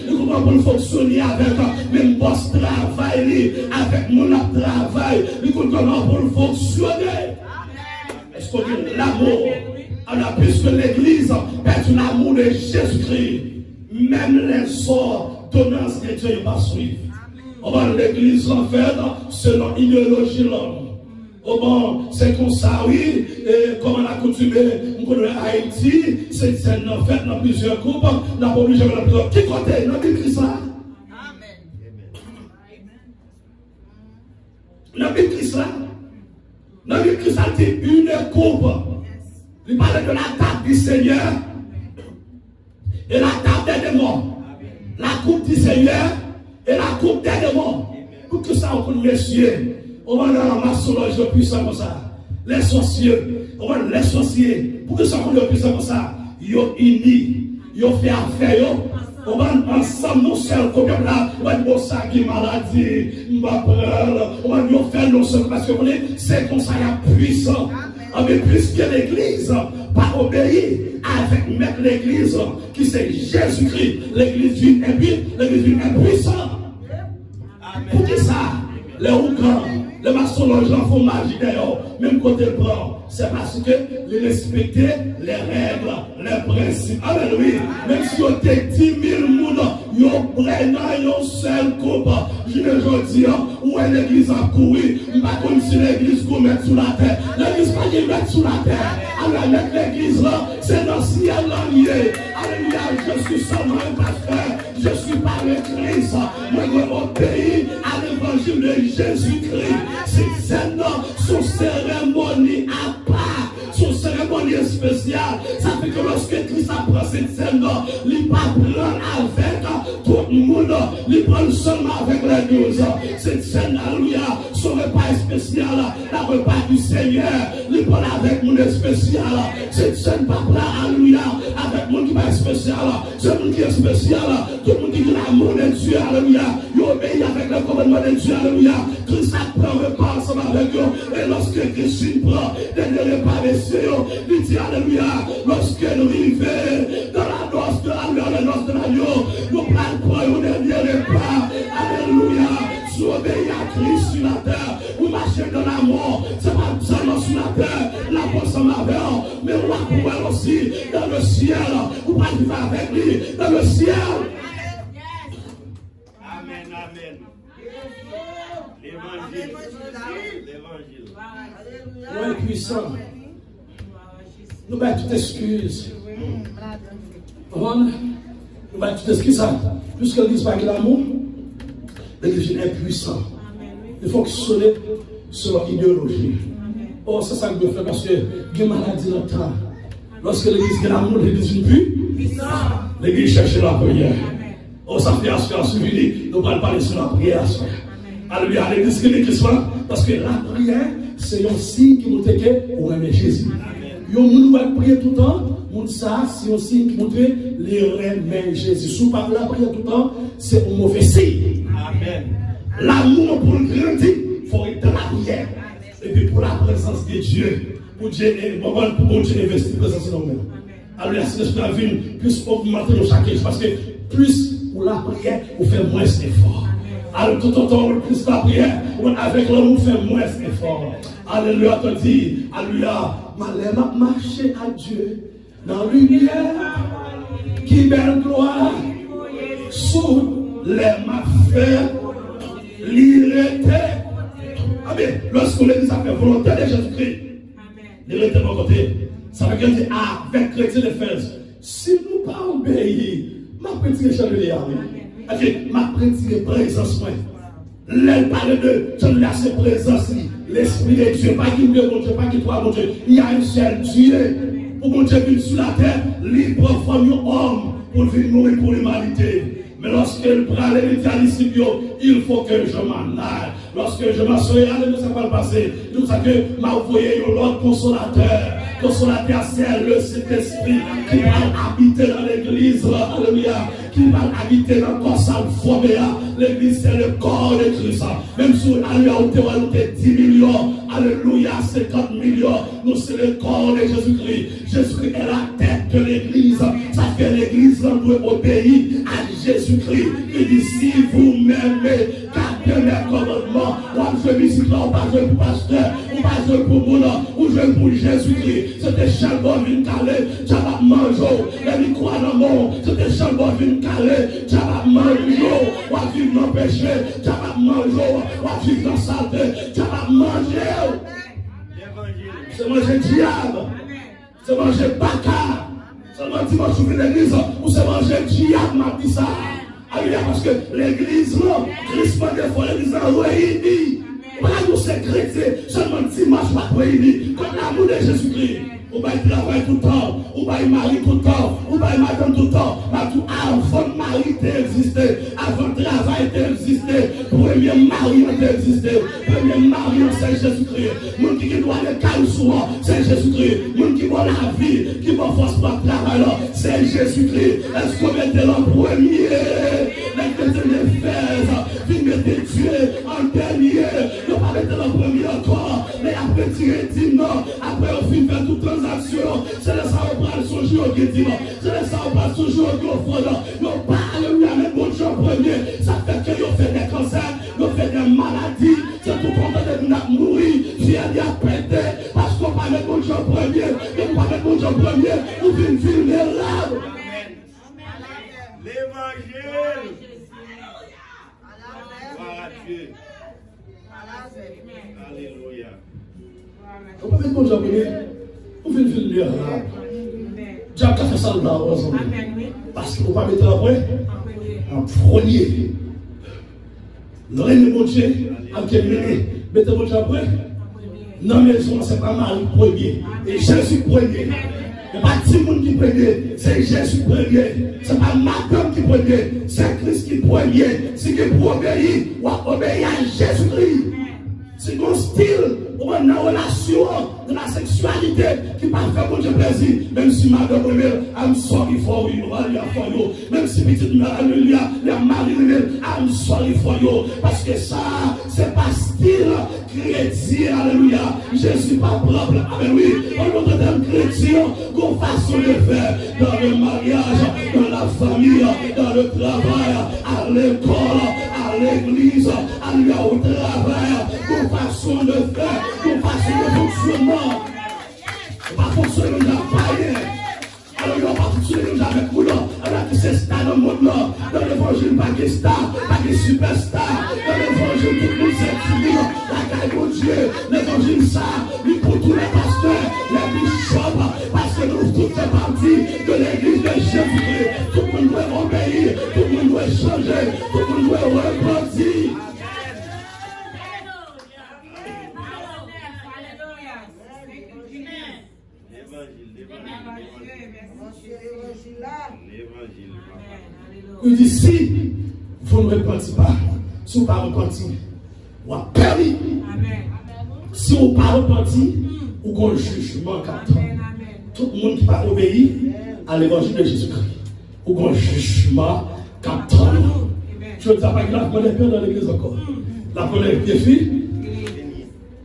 nous connaissons comment pour fonctionner avec même boss travail, avec mon travail, nous connaissons comment pour fonctionner. Est-ce qu'on dit l'amour? Alors, puisque l'Église perd l'amour de Jésus-Christ, même les ordonnances de Dieu va suivre. On va l'Église en fait selon l'idéologie de l'homme. Oh bon, c'est comme ça, oui, et comme on a coutumé, on connaît Haïti, c'est en fait dans plusieurs groupes, on n'a pas obligé de la qui côté, dans Bible Christ là? Dans Bible Christ là? Dans Bible Christ là, c'est une coupe. Il parle de la table du Seigneur et la table des démons. La coupe du Seigneur et la coupe des démons. Pour que ça, on connaît messieurs. On va dans la maçonnerie puissant comme ça. Les sorciers, on va les sorciers. Pour que ça, on connaît puissant comme ça. Ils ont unis, ils ont fait affaire. On va ensemble, nous seuls, comme là, on va dire ça qui est maladie, on va dire faire nous seuls, parce que c'est comme ça, il y a puissant. Mais puisque l'Église pas obéi avec mettre l'Église qui c'est Jésus-Christ, l'Église d'une est puissante. Pour qui ça? Les Ougans, les maçons, les gens font magie d'ailleurs, même côté blanc, c'est parce que ils respectaient les règles, les principes. Alléluia. Même si on était 10 000 personnes, ils ont pris un seul couple. Je ne dis pas, où est l'église a couru? Pas comme si l'église court mettre sous la terre. L'église pas qui met sous la terre. Alors mettre l'église là, c'est dans le ciel lié. Alléluia, je suis seulement un pasteur. Je suis pas le Christ. Moi, je obéis à l'évangile de Jésus-Christ. C'est son cérémonie à part, son cérémonie spéciale. Ça fait que lorsque Christ apprend cette scène, il ne prend avec tout le monde, il prend seulement avec les 12. Cette scène, alléluia, son repas spécial, la repas du Seigneur, il prend avec mon spécial. Cette scène, papa, alléluia, avec mon qui est spécial, c'est mon qui est spécial, tout le monde qui dit l'amour de Dieu, alléluia, il obéit avec le commandement de Dieu, alléluia. Christ apprend repas ensemble avec eux, et lorsque Christ prend des repas de Seigneur, il dit alléluia, lorsque nous vivons dans la noce de la noce de l'agneau, nous prenons le dernier repas, alléluia, sauver à Christ sur la terre, vous marchez dans la mort, c'est pas seulement sur la terre, la force en avant, mais on va pouvoir aussi dans le ciel, vous pouvez vivre avec lui, dans le ciel. Amen, amen. L'évangile. Nous sommes puissants. Nous mettons toute excuse. Nous mettons toute excuse. Puisque l'église pas de l'amour, l'église est puissante. Il faut fonctionner selon l'idéologie. Oh, c'est ça que je fais parce que il y a une maladie dans le temps. Lorsque l'église a l'amour, l'église n'est plus. L'église cherche la prière. Oh, ça fait assurance suivi. Nous allons parler sur la prière. Alléluia, l'église qui soit. Parce que la prière, c'est un signe qui montre que vous aimez Jésus. Vous va prier tout le temps. Ça, c'est un signe qui montre les remet Jésus. Si vous parlez la prière tout le temps, c'est un mauvais signe. Amen. L'amour pour le grandir, il faut être dans la prière. Et puis pour la présence de Dieu, pour Dieu, pour Dieu investir la présence de nous-mêmes. Alors, si l'esprit de vie plus augmenter dans chaque jour, parce que plus pour la prière, on fait moins d'efforts. Alors, tout le temps, plus la prière, avec l'homme, on fait moins d'efforts. Alléluia, te dit, alléluia, ma marcher à Dieu dans la lumière, qui belle gloire, sous les maffaires, l'irrité. Amen. Lorsqu'on l'église a fait volonté de Jésus-Christ, l'irrité de mon côté, ça veut dire avec chrétien de Fès, si nous pas obéir, ma petite chandelier, ma petite présence, l'aile parle de, je ne laisse présence, l'esprit de Dieu, pas qui me mon Dieu, pas qui toi, mon Dieu, il y a un seul Dieu, pour mon Dieu vivre sur la terre, libre comme un homme, pour vivre mourir pour l'humanité. Mais lorsque le bras est ici, il faut que je m'en aille. Lorsque je m'assois, ça va le passer. C'est pour ça que m'a envoyé l'autre consolateur. Consolateur, c'est le Saint-Esprit qui va habiter dans l'église. Alléluia. Qui va habiter dans le corps salformé. L'église, c'est le corps de Christ. Même si on a 10 millions, alléluia, 50 millions, nous c'est le corps de Jésus-Christ. Jésus-Christ est la tête de l'église. Ça fait l'église doit obéir à Jésus-Christ. Il dit si vous m'aimez, gardez mes commandements. Moi, je musique là, on pas jouer pour pasteur, on pas jouer pour mon nom, on joue pour Jésus-Christ. C'était Chalbon vin calé, tu vas manger. Les micros dans le monde, c'était Chalbon vin calé, tu vas manger. On va vivre dans le péché, tu vas manger. On va vivre dans la saleté, tu vas manger. C'est manger diable, c'est manger baka. Seulement dimanche ouvrir l'église, ou c'est manger diable, m'a dit ça. Alléluia, parce que l'église, là, Christ m'a dit, l'église a réuni. Pas nous c'est chrétien, seulement dimanche pas réuni. Comme l'amour de Jésus-Christ. On va travailler tout le temps, on va marier tout le temps, on va madame tout le temps. Avant de marier exister, avant de travail exister, premier mari exister, premier mari c'est Jésus-Christ. Mon qui doit le calme souvent, c'est Jésus-Christ. Mon qui voit la vie, qui va force pas travail, c'est Jésus-Christ. Est-ce qu'on mettait en premier? Les chrétiens de Fès, vous mettez Dieu en dernier. Ne pas mettre en premier encore, mais après tirer non, après on finit faire toute transaction. C'est là ça on prend son jour au dimanche, c'est là ça on prend son jour au fond. Non pas alléluia, mais bon Dieu premier, ça fait que vous fait des cancers, vous fait des maladies, c'est tout content de nous mourir, si elle y a pété, parce qu'on parle de bon Dieu premier, on parle de bon Dieu premier, on vient vulnérable. L'évangile. Gloire à Dieu. Alléluia. On peut mettre bon Dieu premier, on vient vulnérable. Dieu a fait ça là, parce qu'on va mettre après en premier. Le règne de mon Dieu, mettez mon Dieu après. Non, mais c'est pas Marie premier, et Jésus premier. Ce n'est pas tout le monde qui premier, c'est Jésus premier. Ce n'est pas madame qui premier, c'est Christ qui premier. Si vous pouvez obéir, vous obéir à Jésus-Christ. C'est mon style, ou une relation de la sexualité qui va faire mon Dieu plaisir. Même si madame, I'm sorry for you, même si petite alléluia, la Marie, I'm sorry for you. Parce que ça, c'est pas style chrétien, alléluia. Je suis pas propre, amen, oui. On notre terme chrétien, qu'on façon de faire dans le mariage, dans la famille, dans le travail, à l'école, à l'église, alléluia, au travail, qu'on façon de faire, qu'on façon de fonctionnement. On va fonctionner dans la païenne. Alors, on va fonctionner dans avec nous, alors que c'est star dans le monde, dans l'évangile, pas de star, pas de superstar, dans l'évangile, tout le monde s'est la caille de Dieu, l'évangile, ça, lui pour tous les pasteurs, les bishops, parce que nous tous faisons partie de l'église de Jésus-Christ. Tout le monde doit obéir, tout le monde doit changer, tout le monde doit repentir. l'évangile là. L'évangile. Il dit si vous ne repentez pas, si vous ne repentez pas, vous avez perdu. Si vous ne repentez pas, vous avez un jugement qu'attend. Tout le monde qui va obéir à l'évangile de Jésus-Christ, vous avez un jugement qu'attend. Je ne dis pas que la première peur dans l'église encore. La première défi,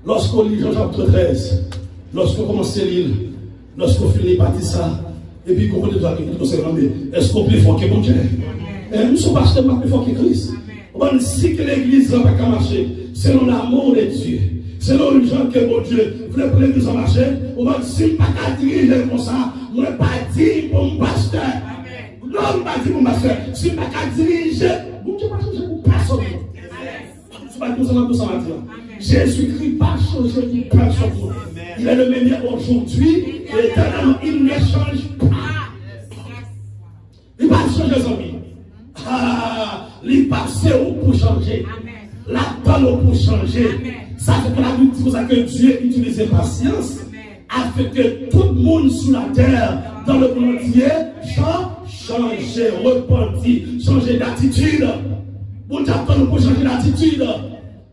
lorsqu'on lit Jean-Jacques 13, lorsqu'on commence à lire, lorsqu'on finit par ça, et puis qu'on connaît est-ce qu'on peut faire que mon Dieu? Nous ne sommes pas seulement plus forts que Christ. Si que l'église n'a pas marché, selon l'amour de Dieu, selon les gens que mon Dieu voulait que l'église a marché, on va dire si je ne pas diriger comme ça, je ne vais pas dire pour mon pasteur. Non, je ne vais pas dire pour mon pasteur. Si je ne pas diriger, mon Dieu va changer pour personne. Je ne vais pas dire pour ça maintenant. Jésus-Christ n'a pas changé pour personne. Il est le même aujourd'hui et éternellement, il ne change pas. Il va changer les amis. Il passe pour changer. La donne pour changer. Ça fait que la Bible dit que Dieu utilise patience afin que tout le monde sur la terre, dans le monde entier, change, repentir, changer d'attitude. Bon Dieu attend pour changer d'attitude.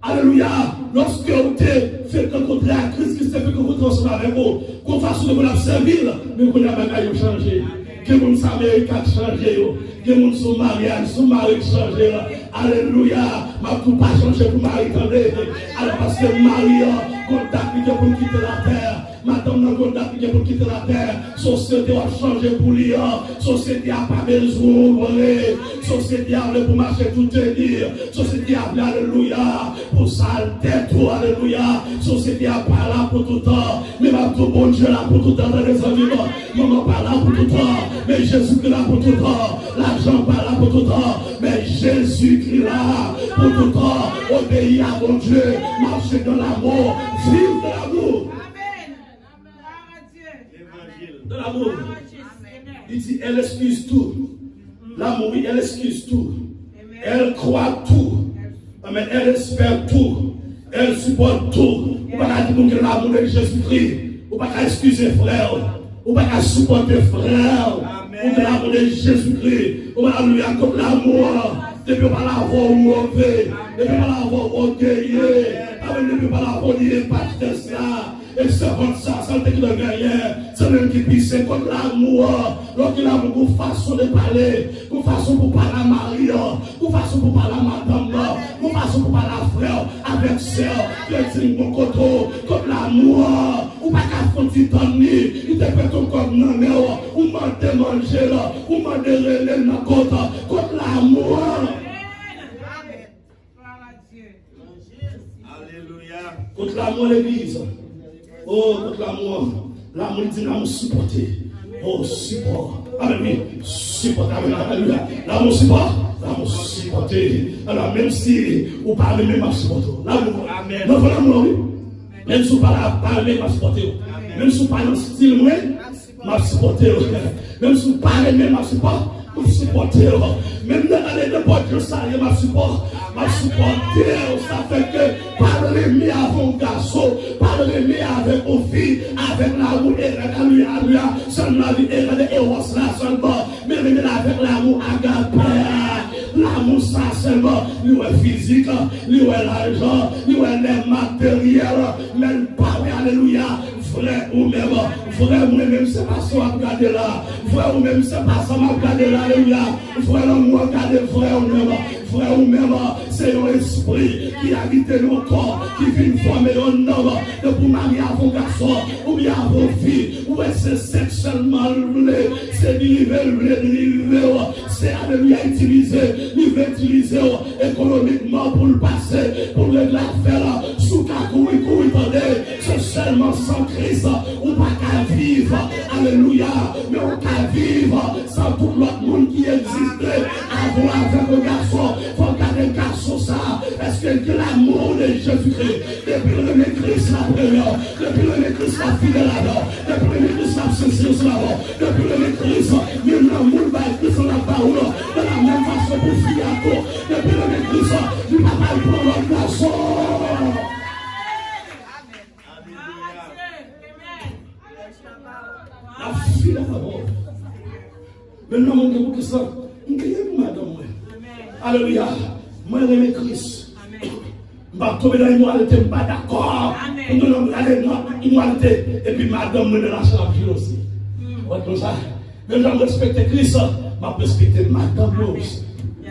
Alléluia. Lorsque vous fait rencontrer à Christ, qui s'est fait que vous transformez avec vous, qu'on fasse de vous la servir, mais qu'on a bagaille changé. Que mon Amérique a changé, que mon son mariage, son mari changé. Alléluia. Ma tout pas changé pour Marie, attendez. Alors parce que Marie, contact pour quitter la terre. Madame n'a contact pour quitter la terre. Société a changé pour lui. Société n'a pas besoin de voler. Société a pour marcher tout tenir. Société a alléluia. Pour salter tout, alléluia. Société a pas là pour tout temps. Mais ma tout bon Dieu là pour tout temps dans les amis. Maman pas là pour tout temps. Mais Jésus-Christ là pour tout temps. L'argent pas là pour tout temps. Mais Jésus-Christ là pour tout temps. Obéir à mon Dieu. Marcher dans l'amour. Vivre de l'amour. De l'amour. Il dit, elle excuse tout. L'amour, elle excuse tout. Elle croit tout. Amen. Elle espère tout. Elle supporte tout. On ne peut pas dire que l'amour de Jésus-Christ. On ne peut pas excuser frère. On ne peut pas supporter frère. Pour l'amour de Jésus-Christ. On va lui accorder l'amour. Depuis pas l'avoir mauvais. Depuis pas l'avoir orgueilleux. Depuis pas l'avoir dit pas de ça. Et c'est comme ça, ça ne de gagner. C'est même qui pisse contre l'amour. Lorsque l'amour, une façon de parler, une façon pour parler à Marie, une façon pour parler à madame, une façon pour parler à frère, avec sœur, le digne mon coteau, comme l'amour. Ou pas qu'à faire du temps, il te fait ton corps non, mais ou m'a manger là, ou m'a relais dans côte, contre l'amour. Alléluia. Contre l'amour, l'église. Oh, contre l'amour. L'amour, il dit l'amour supporté. Oh, support. Amen, oui. Support. Alléluia. L'amour support. L'amour supporté. Alors, même si vous parlez même à supporter. L'amour. Amen. Non, l'amour, oui. Même si vous parlez même à supporter. Même si vous parlez en style, oui. M'a supporté. Même si vous parlez même à supporter. M'a supporter. Même dans l'année de votre salaire, m'a supporter. Ça fait que parler avec un garçon, parler avec une fille, avec l'amour et seulement la vie et la héros là seulement, mais avec l'amour agapé. L'amour ça seulement, lui est physique, lui est l'argent, lui est les matériels, même pas, alléluia. Frère ou même, c'est pas ça à regarder là. Frère ou même, c'est pas ça à regarder là. Alléluia. Frère ou même, frère ou même, c'est un esprit qui habite nos corps, qui vient former un homme, de pour marier à vos garçons, ou bien à vos filles, ou c'est sexuellement c'est c'est alléluia utilisé, il veut utiliser économiquement pour le passer, pour le faire, sous kakou, c'est seulement sans Christ, on ne peut pas vivre, alléluia, mais on peut vivre sans tout l'autre monde qui existait avant avec le garçon. Il faut garder le garçon ça, est-ce que l'amour de Jésus-Christ, depuis le Christ la première, depuis le Christ la fidèle là-dedans, depuis le Christ la sincère là-dedans, depuis le Christ, même l'amour va être Christ la parole, de la même façon pour Fiato, depuis le Christ, du papa pour l'autre garçon. La fille d'abord. Maintenant, mon Dieu, pour ça, je suis pour madame. Alléluia. Moi, je remets Christ. Je vais tomber dans l'immoralité, je ne suis pas d'accord. Je vais dans l'immoralité. Et puis, madame, je vais lâcher la vie aussi. Vous voyez comme ça? Même si je respecte Christ, je vais respecter madame aussi. Je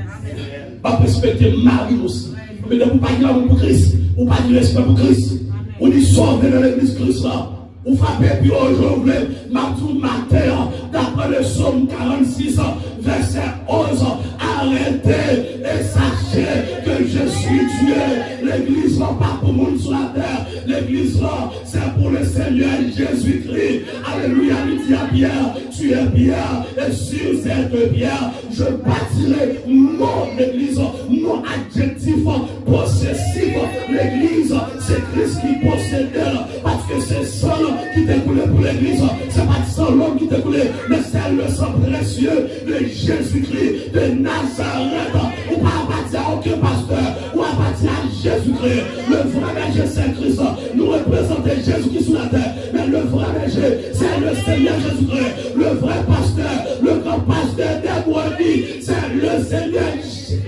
vais respecter Marie aussi. Mais vous ne pas dire l'amour pour Christ, ou pas dire respect pour Christ. On dit sauver dans l'église Christ là. Vous frappez puis aujourd'hui, Matou Matin, d'après le psaume 46, verset 11, arrêtez et sachez que je suis Dieu. L'église là, pas pour le monde sur la terre. L'église là, c'est pour le Seigneur Jésus-Christ. Alléluia, lui dit à Pierre, tu es Pierre, et sur cette pierre, je bâtirai mon église, mon adjectif possessif. L'église, c'est Christ qui possède elle, parce que c'est ça qui t'est coulé pour l'église, c'est pas le sang l'homme qui t'est coulé, mais c'est le sang précieux de Jésus-Christ de Nazareth. Ou pas appartient à aucun pasteur, ou appartient à Jésus-Christ. Le vrai berger, c'est Christ. Nous représentons Jésus-Christ sur la terre, mais le vrai berger, c'est le Seigneur Jésus-Christ. Le vrai pasteur, le grand pasteur des brebis, c'est le Seigneur Jésus.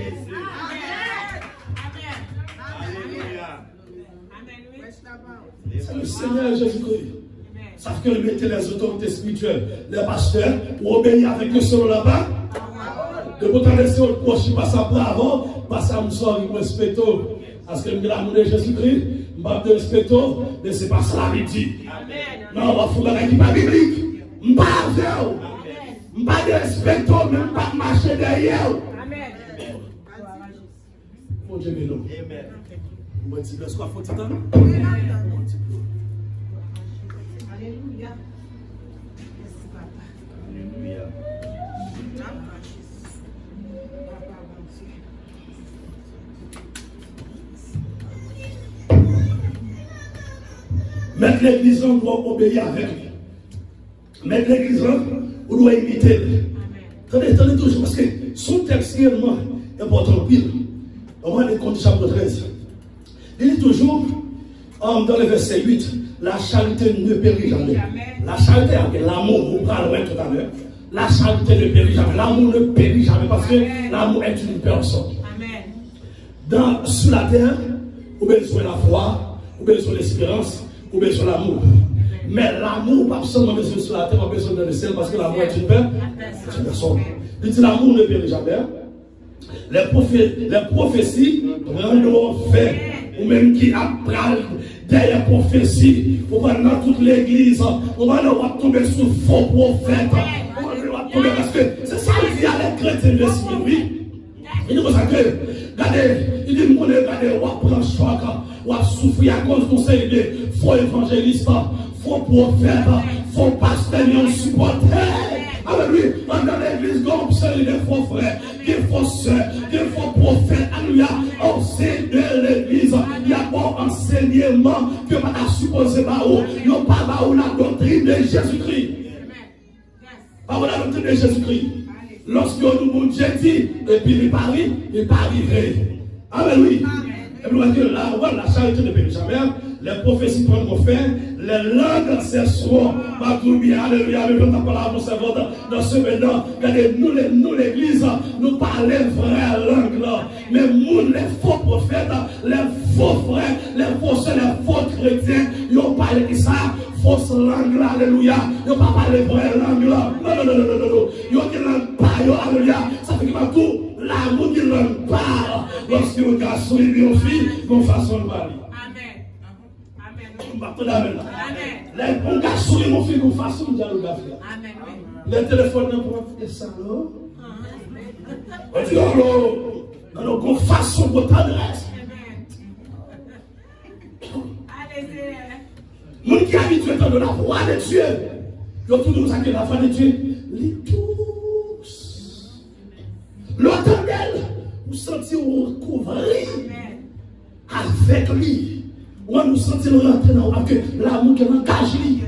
C'est le Seigneur Jésus-Christ. Ça fait que mettez les autorités spirituelles, les pasteurs, pour obéir avec eux selon la parole. De votre laisser au proche, pas ça bravo, pas ça me sort, il me respecte. Parce que l'amour de Jésus-Christ, je ne vais respecter, mais ce n'est pas ça la dit. Non, on va faire la qui pas biblique. Je ne vais pas faire. Je ne vais pas respecter, même pas marcher derrière. Amen. Mon Dieu, nous. Amen. Vous me dites, est-ce qu'on faut t'attendre? Alléluia. Merci, papa. Alléluia. Mettre l'église, on doit obéir avec lui. Mettre l'église, on doit imiter. Attendez toujours, parce que son texte est réellement important. On va aller contre chapitre 13. Il dit toujours, dans le verset 8, la charité ne périt jamais. La charité, l'amour, on parlera tout à l'heure. La charité ne périt jamais. L'amour ne périt jamais parce que l'amour est une personne. Sur la terre, ou bien sur la foi, ou bien sur l'espérance, ou bien sur l'amour. Mais l'amour, pas seulement besoin sur la terre, pas besoin dans le ciel, parce que l'amour est une personne. Il dit l'amour ne périt jamais. Les prophéties rendront fait, ou même qui apprennent derrière prophéties, on va dans toute l'église, on va tomber sur faux prophètes, on va tomber parce que c'est ça le dit à les chrétiens de ce oui. Il dit comme ça que, regardez, il dit, regardez, on va prendre choc, on va souffrir à cause de ces idées, faux évangélistes, faux prophètes, faux pasteurs, non supporters. Alors lui, dans l'église, on observe des faux frères, des faux sœurs, des faux prophètes. Alléluia. Au sein de l'église, il y a bon enseignement que on a supposé par eux. Il n'y a pas par la doctrine de Jésus-Christ. Par la doctrine de Jésus-Christ. Lorsque nous Dieu dit, et puis il n'est pas arrivé. Alléluia. Et puis la charité ne périt jamais. Les prophéties prendront fin, les langues cesseront. Alléluia, alléluia, dans ce moment, regardez, nous l'église, nous parlons vraie langue là. Mais nous, les faux prophètes, les faux frères, les faux soeurs, les faux chrétiens, ils ont parlé de ça, fausse langue là, alléluia. Ils n'ont pas parlé vraie langue là. Non. Ils ont dit langue pas, alléluia. Ça fait que tout, l'amour dit langue pas. Lorsque un garçon et une fille, vont façon de parler. Les bons garçons et mon fils nous façon de dialoguer. Les téléphones ne pourront faire ça, non? On dit, oh, non, qu'on façon de t'adresse. Nous qui habitués de la voix de Dieu, nous tous nous accueillons la voix de Dieu, les tous. L'automne d'elle, vous sentez recouvrir avec lui. On va nous sentir rentrer dans l'amour qui engage lui.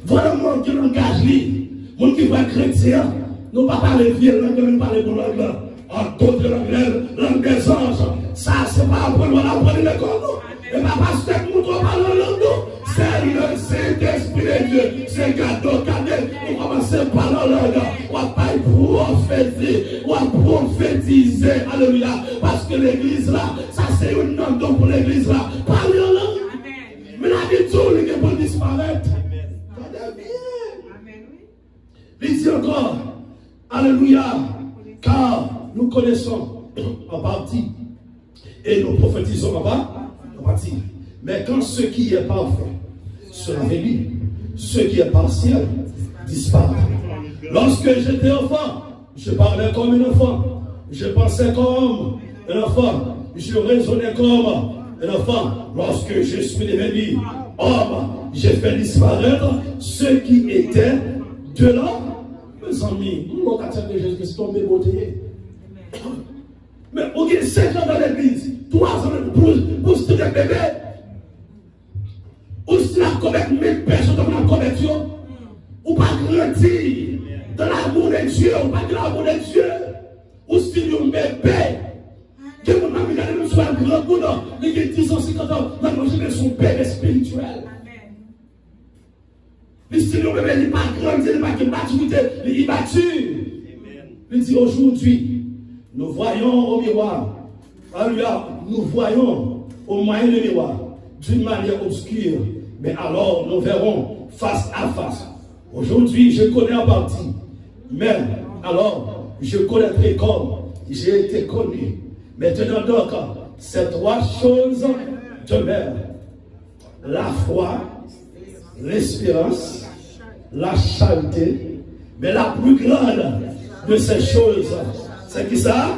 Vraiment qui engage lui. Mon qui va chrétien, nous ne pas parler vieux langue, nous parler de langue. En d'autres langue des anges. Ça, c'est pas après, on va apprendre l'école. Et pas parce que nous ne parlons langue. C'est le Saint-Esprit de Dieu. C'est cadeau, on va commencer par la langue. On va prophétiser. Alléluia. Parce que l'église là, ça c'est un nom donc pour l'église là. Parlez en langue. Mais la vie tout, il est pour disparaître. Il dit encore, alléluia, car nous connaissons en partie et nous prophétisons en partie. Mais quand ce qui est parfait sera révélé, ce qui est partiel disparaît. Lorsque j'étais enfant, je parlais comme un enfant, je pensais comme un enfant, je raisonnais comme un enfant. Lorsque je suis devenu homme, j'ai fait disparaître ce qui était de là. Mes amis, nous avons de Jésus-Christ tombé beauté. Mais on a 5 ans dans l'église, 3 ans pour se faire bébé. Ou si la commettre 1000 personnes dans la conversion, ou pas grandir dans l'amour de Dieu, ou pas de l'amour de Dieu, ou si vous bébé, que mon ami nous soit un grand coup, il y a 10 ans, 50 ans, dans nos générations, son bébé spirituel. Mais si nous bébé n'est pas grandi, n'est pas de maturité, il est mature. Il dit aujourd'hui, nous voyons au miroir, alléluia, nous voyons au moyen du miroir, d'une manière obscure, mais alors nous verrons face à face. Aujourd'hui, je connais en partie, mais alors je connaîtrai comme j'ai été connu. Maintenant donc, ces 3 choses demeurent: la foi, l'espérance, la charité. Mais la plus grande de ces choses, c'est qui ça?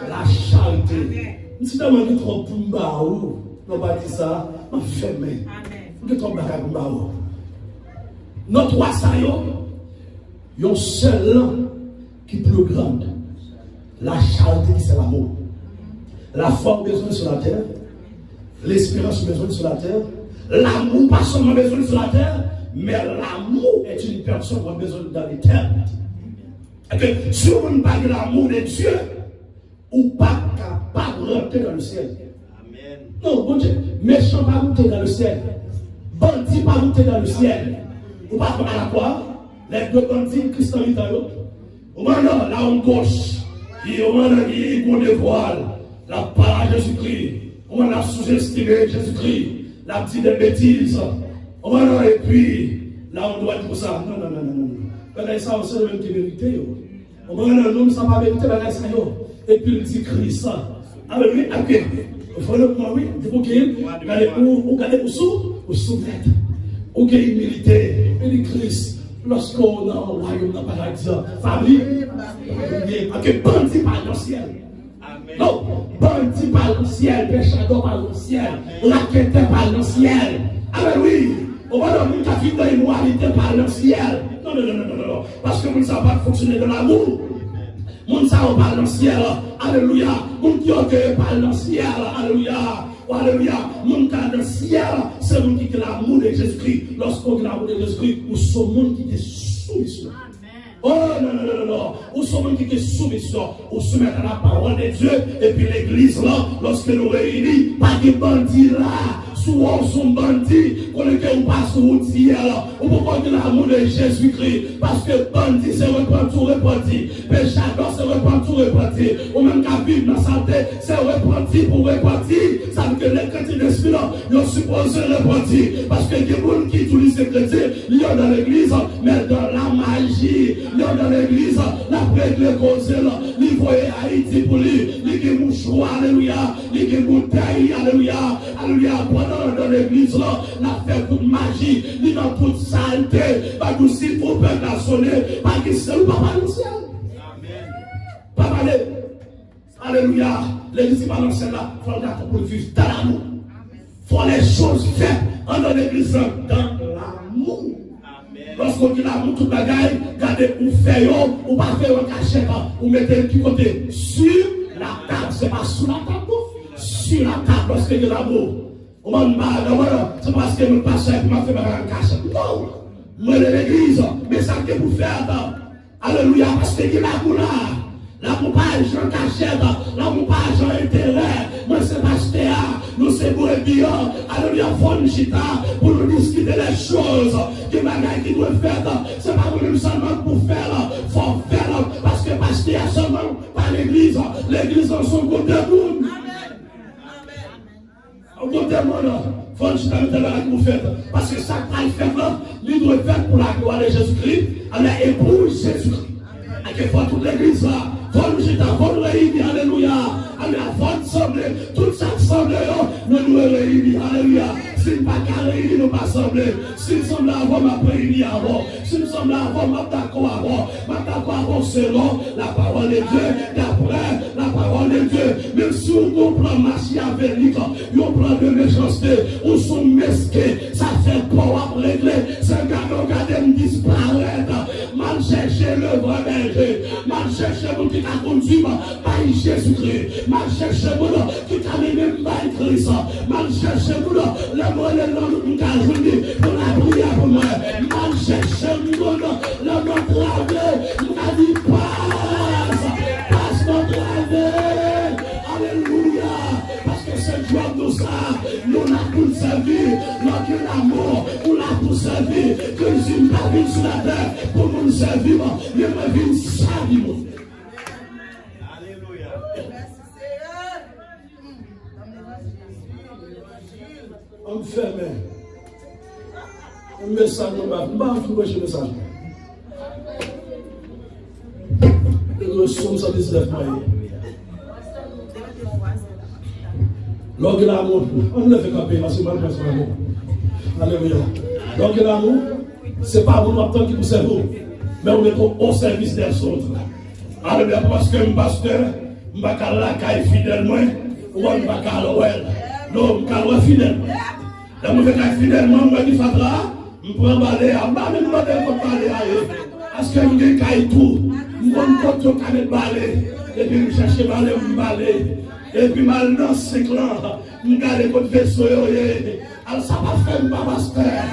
La charité. Si tu as dit trop pour m'baou, on va dire ça, on fait mais. Vous trop bagarre pour m'baou. Nos 3 saillots, il y a un seul qui est plus grande. La charité qui c'est l'amour. La foi besoin sur la terre, l'espérance besoin sur la terre, l'amour pas seulement besoin sur la terre, mais l'amour est une personne qui a besoin dans l'éternité. Et si on ne parle de l'amour de Dieu, ou pas capable de rentrer dans le ciel. Amen. Non, bon Dieu, méchant pas monter dans le ciel, bandit pas monter dans le ciel. Ou pas comme à la croix, les 2 bandits, Christian Italo, au moment là on gauche, qui au moment qui est voile, la parole de Jésus-Christ, on a sous-estimé Jésus-Christ, la petite des bêtises, et puis là on doit dire ça. Non. Ça c'est le même qui vérité. On va non, ça va vérité, et puis il dit Christ. Alors oui, ok. Il faut le voir, oui. Il faut qu'il regardez pour soumettre. Ou qu'il y ait humilité. Il dit Christ. Lorsqu'on a un royaume dans le paradis, famille, parce que bandit par le ciel. Non, bandit par le ciel, péchador par le ciel, raquetteur par le ciel. Alors oui, on va dans une vie de immoralité par le ciel. Non. Parce que nous ne savons pas fonctionner de l'amour. Nous ne savons pas le ciel. Alléluia. Nous qui orgueillent par le ciel. Alléluia. Alléluia. Nous qui dans le ciel, c'est nous qui avons l'amour de Jésus-Christ. Lorsqu'on a l'amour de Jésus-Christ, nous sommes nous qui sommes soumis. Oh non. Nous sommes nous qui sommes soumis. Nous sommes à la parole de Dieu. Et puis l'église là, lorsque nous réunissons, pas de bandits là. Souvent son bandit, qu'on ne passe sur routier là, ou pourquoi de l'amour de Jésus-Christ, parce que bandit c'est reprendre tout repentir, péchador c'est reprendre tout repentir, ou même qu'à vivre dans sa tête, c'est repentir pour repentir, ça veut dire que les chrétiens d'esprit là, ils sont supposés repentir, parce que les gens qui utilisent les chrétiens, ils sont dans l'église, mais dans la magie, ils sont dans l'église, la prête les causes là, ils voient Haïti pour lui, ils ont mouchoir, alléluia, ils ont bouteille, alléluia, dans l'église là, la fait toute magie, il dans toute saleté, pas de si pour peuple sonner, pas de seul, pas dans le ciel. Amen. Pas parler. Alléluia. L'église pas dans le ciel là, il faut regarder pour vivre dans l'amour. Il faut les choses faites dans l'église dans l'amour. Lorsqu'on dit l'amour, tout bagaille, gardez ou fait ou pas faire un cachet, ou mettez le petit côté sur la table, c'est pas sous la table, sur la table lorsqu'il y a l'amour. C'est parce que nous passons et m'a fait un cachet. Non, moi de l'église, mais ça que vous faites. Alléluia, parce que l'amour là, l'amour pas Jean cachette, l'amour pas Jean intérêt. Moi c'est pasteur, nous c'est pour bien. Alléluia, faut chita pour nous discuter les choses que bagaille qui doit faire. C'est pas pour nous seulement pour faire, faut faire parce que l'église dans son côté monde. Au côté monde, il faut que je t'aime avec vous faites. Parce que ça va faire là, il doit faire pour la gloire de Jésus-Christ, à l'épouse Jésus-Christ. Et qu'il faut toute l'église là, il faut nous réunir, alléluia. Avant de sembler, tout ça semble, nous nous réunir, alléluia. Si nous ne pas réunir, nous ne pas sembler. Si nous sommes là avant, nous ne pas réunir avant. Si nous sommes là avant, nous ne pas d'accord avant selon la parole de Dieu, d'après la parole de Dieu. Même si on prend machiavélique, on prend de méchanceté, on sont mesqués, ça fait peur à régler. C'est un gars qui me disparaître. Mal chercher le vrai berger, mal chercher mon qui a conduit par Jésus-Christ, mal chercher mon qui a même par Christ, mal chercher mon le mot de l'homme qui a jouni pour la prière pour moi, mal chercher mon le mot travail, qui a dit passe notre travail, alléluia, parce que c'est joie de ça, nous l'avons pour servir, notre amour, nous l'avons pour servir, que nous n'avons pas vu sur la terre pour nous servir, mais nous avons servir. Alléluia. On me ferme. Un message, on va vous prêcher le message. Le psaume 119 moyens. Lorsque l'amour, on ne fait camper parce que moi je pense l'amour. Alléluia. Donc l'amour, ce n'est pas mon attente qui vous sert, mais on est au service des autres. Alléluia. Parce que mon pasteur, je ne vais pas la caille fidèlement, ou je ne vais pas la ouelle. Non, je ne vais pas fidèlement. Je ne vais pas fidèlement, je vais pas fadra, je prends balai, je vais pas balai à eux. Parce que je vais caille tout. Je vais pas balai. Et puis je cherche balai, je balai. Et puis mal dans ce clan, je garde votre vaisseau. Alors ça va faire ma pasteur.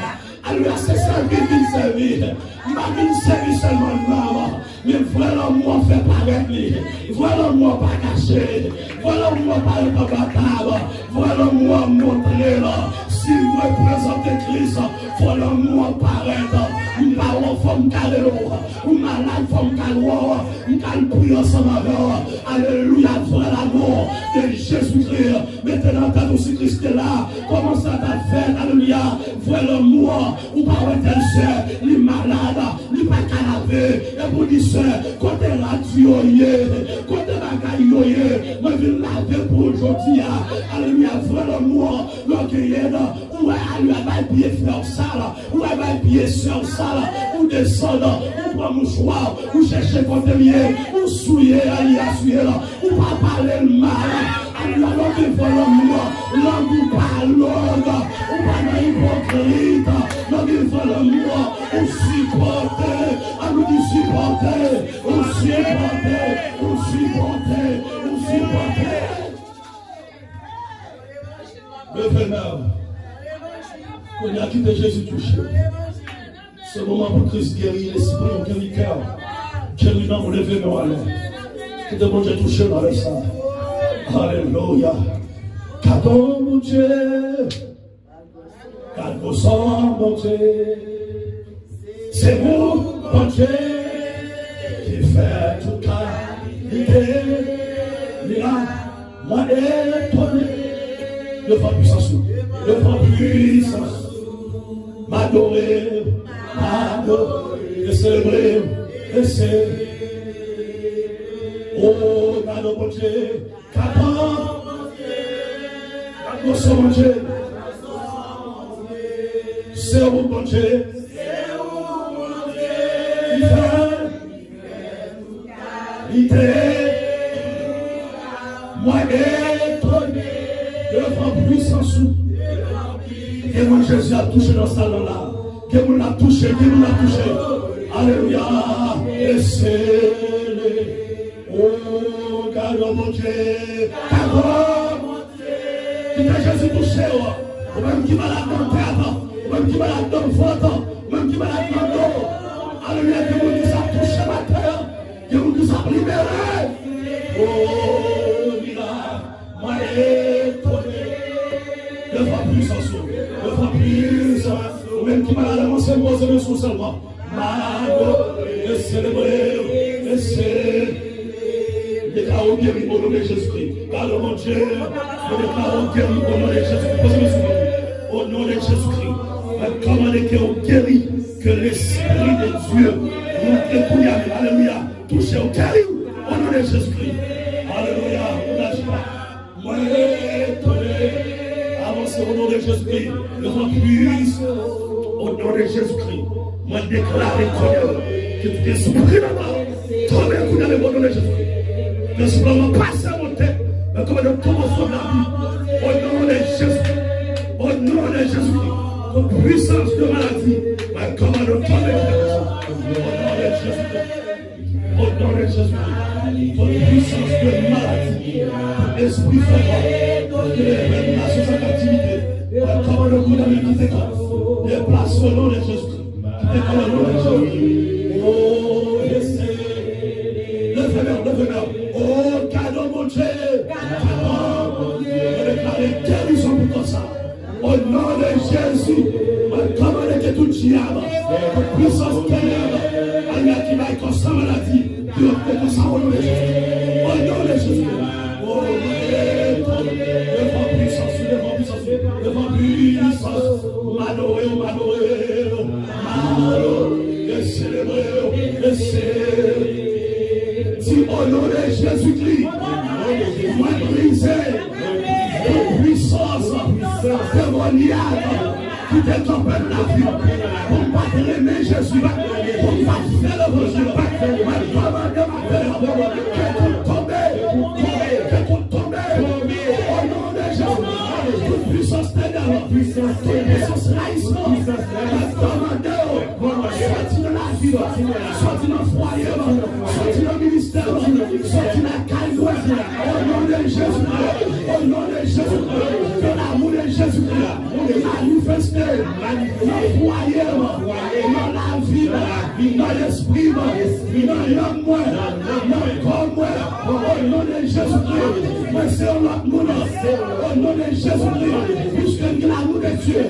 Alors c'est servi, il servir. Je vais servir seulement maman. Mais voilà moi faire paraître lui. Voilà moi pas cacher. Voilà moi pas être battable. Voilà moi montrer là. Si moi présente Christ, voilà moi paraître. Une parole forme calero. Une malade forme calero. Une calme prier ensemble avec. Alléluia, voilà l'amour de Jésus-Christ. Maintenant, quand aussi Christ est là, comment ça t'a fait? Alléluia, voilà moi. Ou pas être seul, les malades, les pas calaver. Et vous dites, quand elle a tué, quand elle a gaillé, moi je vais laver pour aujourd'hui. Alléluia, voilà moi. Donc, il y a où elle va pied faire ça, où elle va pied sur ça, ou descendre, ou prendre mon choix, ou chercher contre lié, ou souiller, aller à souiller, ou pas parler le mal. Alors, donc, voilà moi, l'homme pas l'ordre, ou pas l'hypocrite, donc, voilà moi, ou supporter, à nous dit supporter, ou supporter, ou supporter, ou supporter. Le Père, qu'on a quitté Jésus touché. Ce moment pour Christ guérit l'esprit, guérit le cœur, guérit l'âme, on lève nos allons. Que de bon Dieu touché dans le sang. Alléluia. Pardon, mon Dieu. Calme sang, mon Dieu. C'est vous, mon Dieu, qui fait toute qualité. Moi étonné. Devant puissance, devant puissance. M'adorer, et célébrer, et célébrer. Oh, God, mon Dieu, qu'attend, mon Dieu, c'est où, mon Dieu, il fait, moi étonné, devant puissance. Que mon Jésus a touché dans ce salon-là. Que mon l'a touché, que mon l'a touché. Alléluia. Et c'est oh, God, mon Dieu. God, mon Dieu. Qui t'a Jésus touché, ou même qui m'a la tête, ou même qui m'a la tête forte, ou même qui m'a la tête d'eau. Alléluia. Que mon Dieu a touché ma terre. Que mon Dieu a libéré. Oh, mira, moi étonné. Devant puissance, devant puissance, ou même qui m'a annoncé moi, c'est le sous seulement. Mago, et célébrer, et célébrer. guéris au nom de Jésus-Christ. Car mon Dieu, nous déclarons guéri au nom de Jésus-Christ. Posez-moi sur vous. Au nom de Jésus-Christ. Commandez que vous guéris, que l'Esprit de Dieu nous alléluia, touche au guéri au nom de Jésus-Christ. Alléluia, on lâche pas. Moi, étonné, avancez au nom de Jésus-Christ. Le vent puisse au nom de Jésus-Christ. Moi, déclarez que tu es souffert là-bas. Tombez un coup dans le nom de Jésus-Christ. Que ce moment passe à mon tête. Mais comme nous tombons sur la vie. Au nom de Jésus-Christ. Au nom de Jésus-Christ. Toute puissance de maladie. Mais comme nous tombons au nom de Jésus-Christ. Au nom de Jésus-Christ. Toute puissance de maladie. Esprit fort. De révélation de captivité. Mais comme nous tombons déplace au nom de Jésus-Christ. Oh, levez-moi. Oh, cadeau mon Dieu. Je déclare guérison pour tout ça. Au nom de Jésus, je commande que tout diable, toute puissance ténèbre, qui va être sans maladie, qui va être sans au nom de Jésus. Au nom de Jésus. Oh, devant puissance. M'adorer. Si au nom de Jésus-Christ, moi briser toute puissance démoniaque qui t'étempère la vie, pour ne pas aimer Jésus, pour ne pas faire le rejet, pour que tout tombe, au nom de Jésus, toute puissance ténèbre, toute puissance laïsme, sorti de la vie, sorti dans le foyer, sorti dans le ministère, sorti dans la caille, au nom de Jésus, que l'amour de Jésus manifesté dans le foyer, dans la vie, dans l'esprit, dans l'homme, dans le corps, au nom de Jésus-Christ, mais c'est notre monde, au nom de Jésus-Christ, puisque l'amour de Dieu,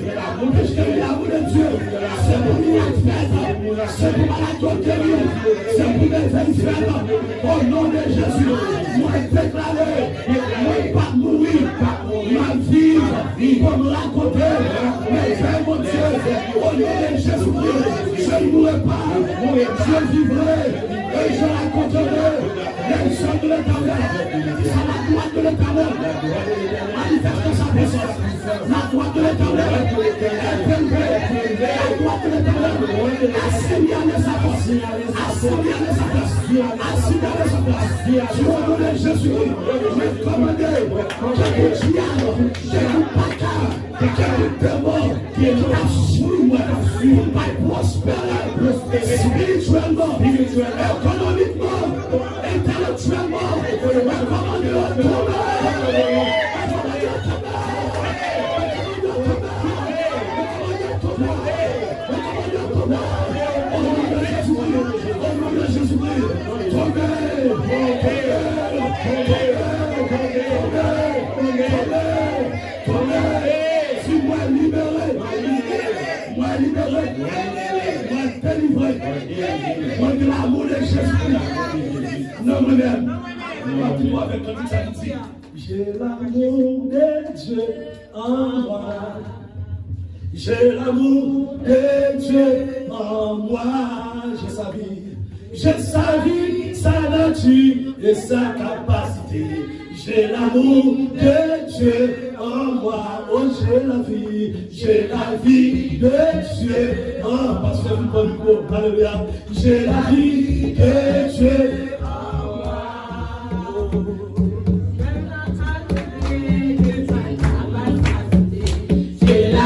c'est pour l'unité faite, c'est pour la guérir, c'est pour les veines faites, au nom de Jésus, moi déclarer, moi pas mourir, ma vie, pour me raconter, mais frère mon Dieu, au nom de Jésus-Christ, je ne mourrai pas, je vivrai, et je raconterai les choses de l'Éternel, c'est la droite de l'Éternel, manifeste sa puissance, la droite de l'Éternel, est élevée, la droite de l'Éternel, assigné à sa place, sur le nom de Jésus-Christ, je commande que le diable, que le bâtard, que le démon, qui est la souille, pour pas prospérer, spirituellement, économiquement, intellectuellement, je commande le tomber. Moi de l'amour de Jésus-Christ. Non, moi-même. Dis-moi avec un petit dit. J'ai l'amour de Dieu en moi. J'ai l'amour de Dieu en moi. J'ai sa vie, sa nature et sa capacité. J'ai l'amour de Dieu en moi. Oh, j'ai la vie de Dieu en moi. Parce que vous pouvez alléluia. J'ai la vie de Dieu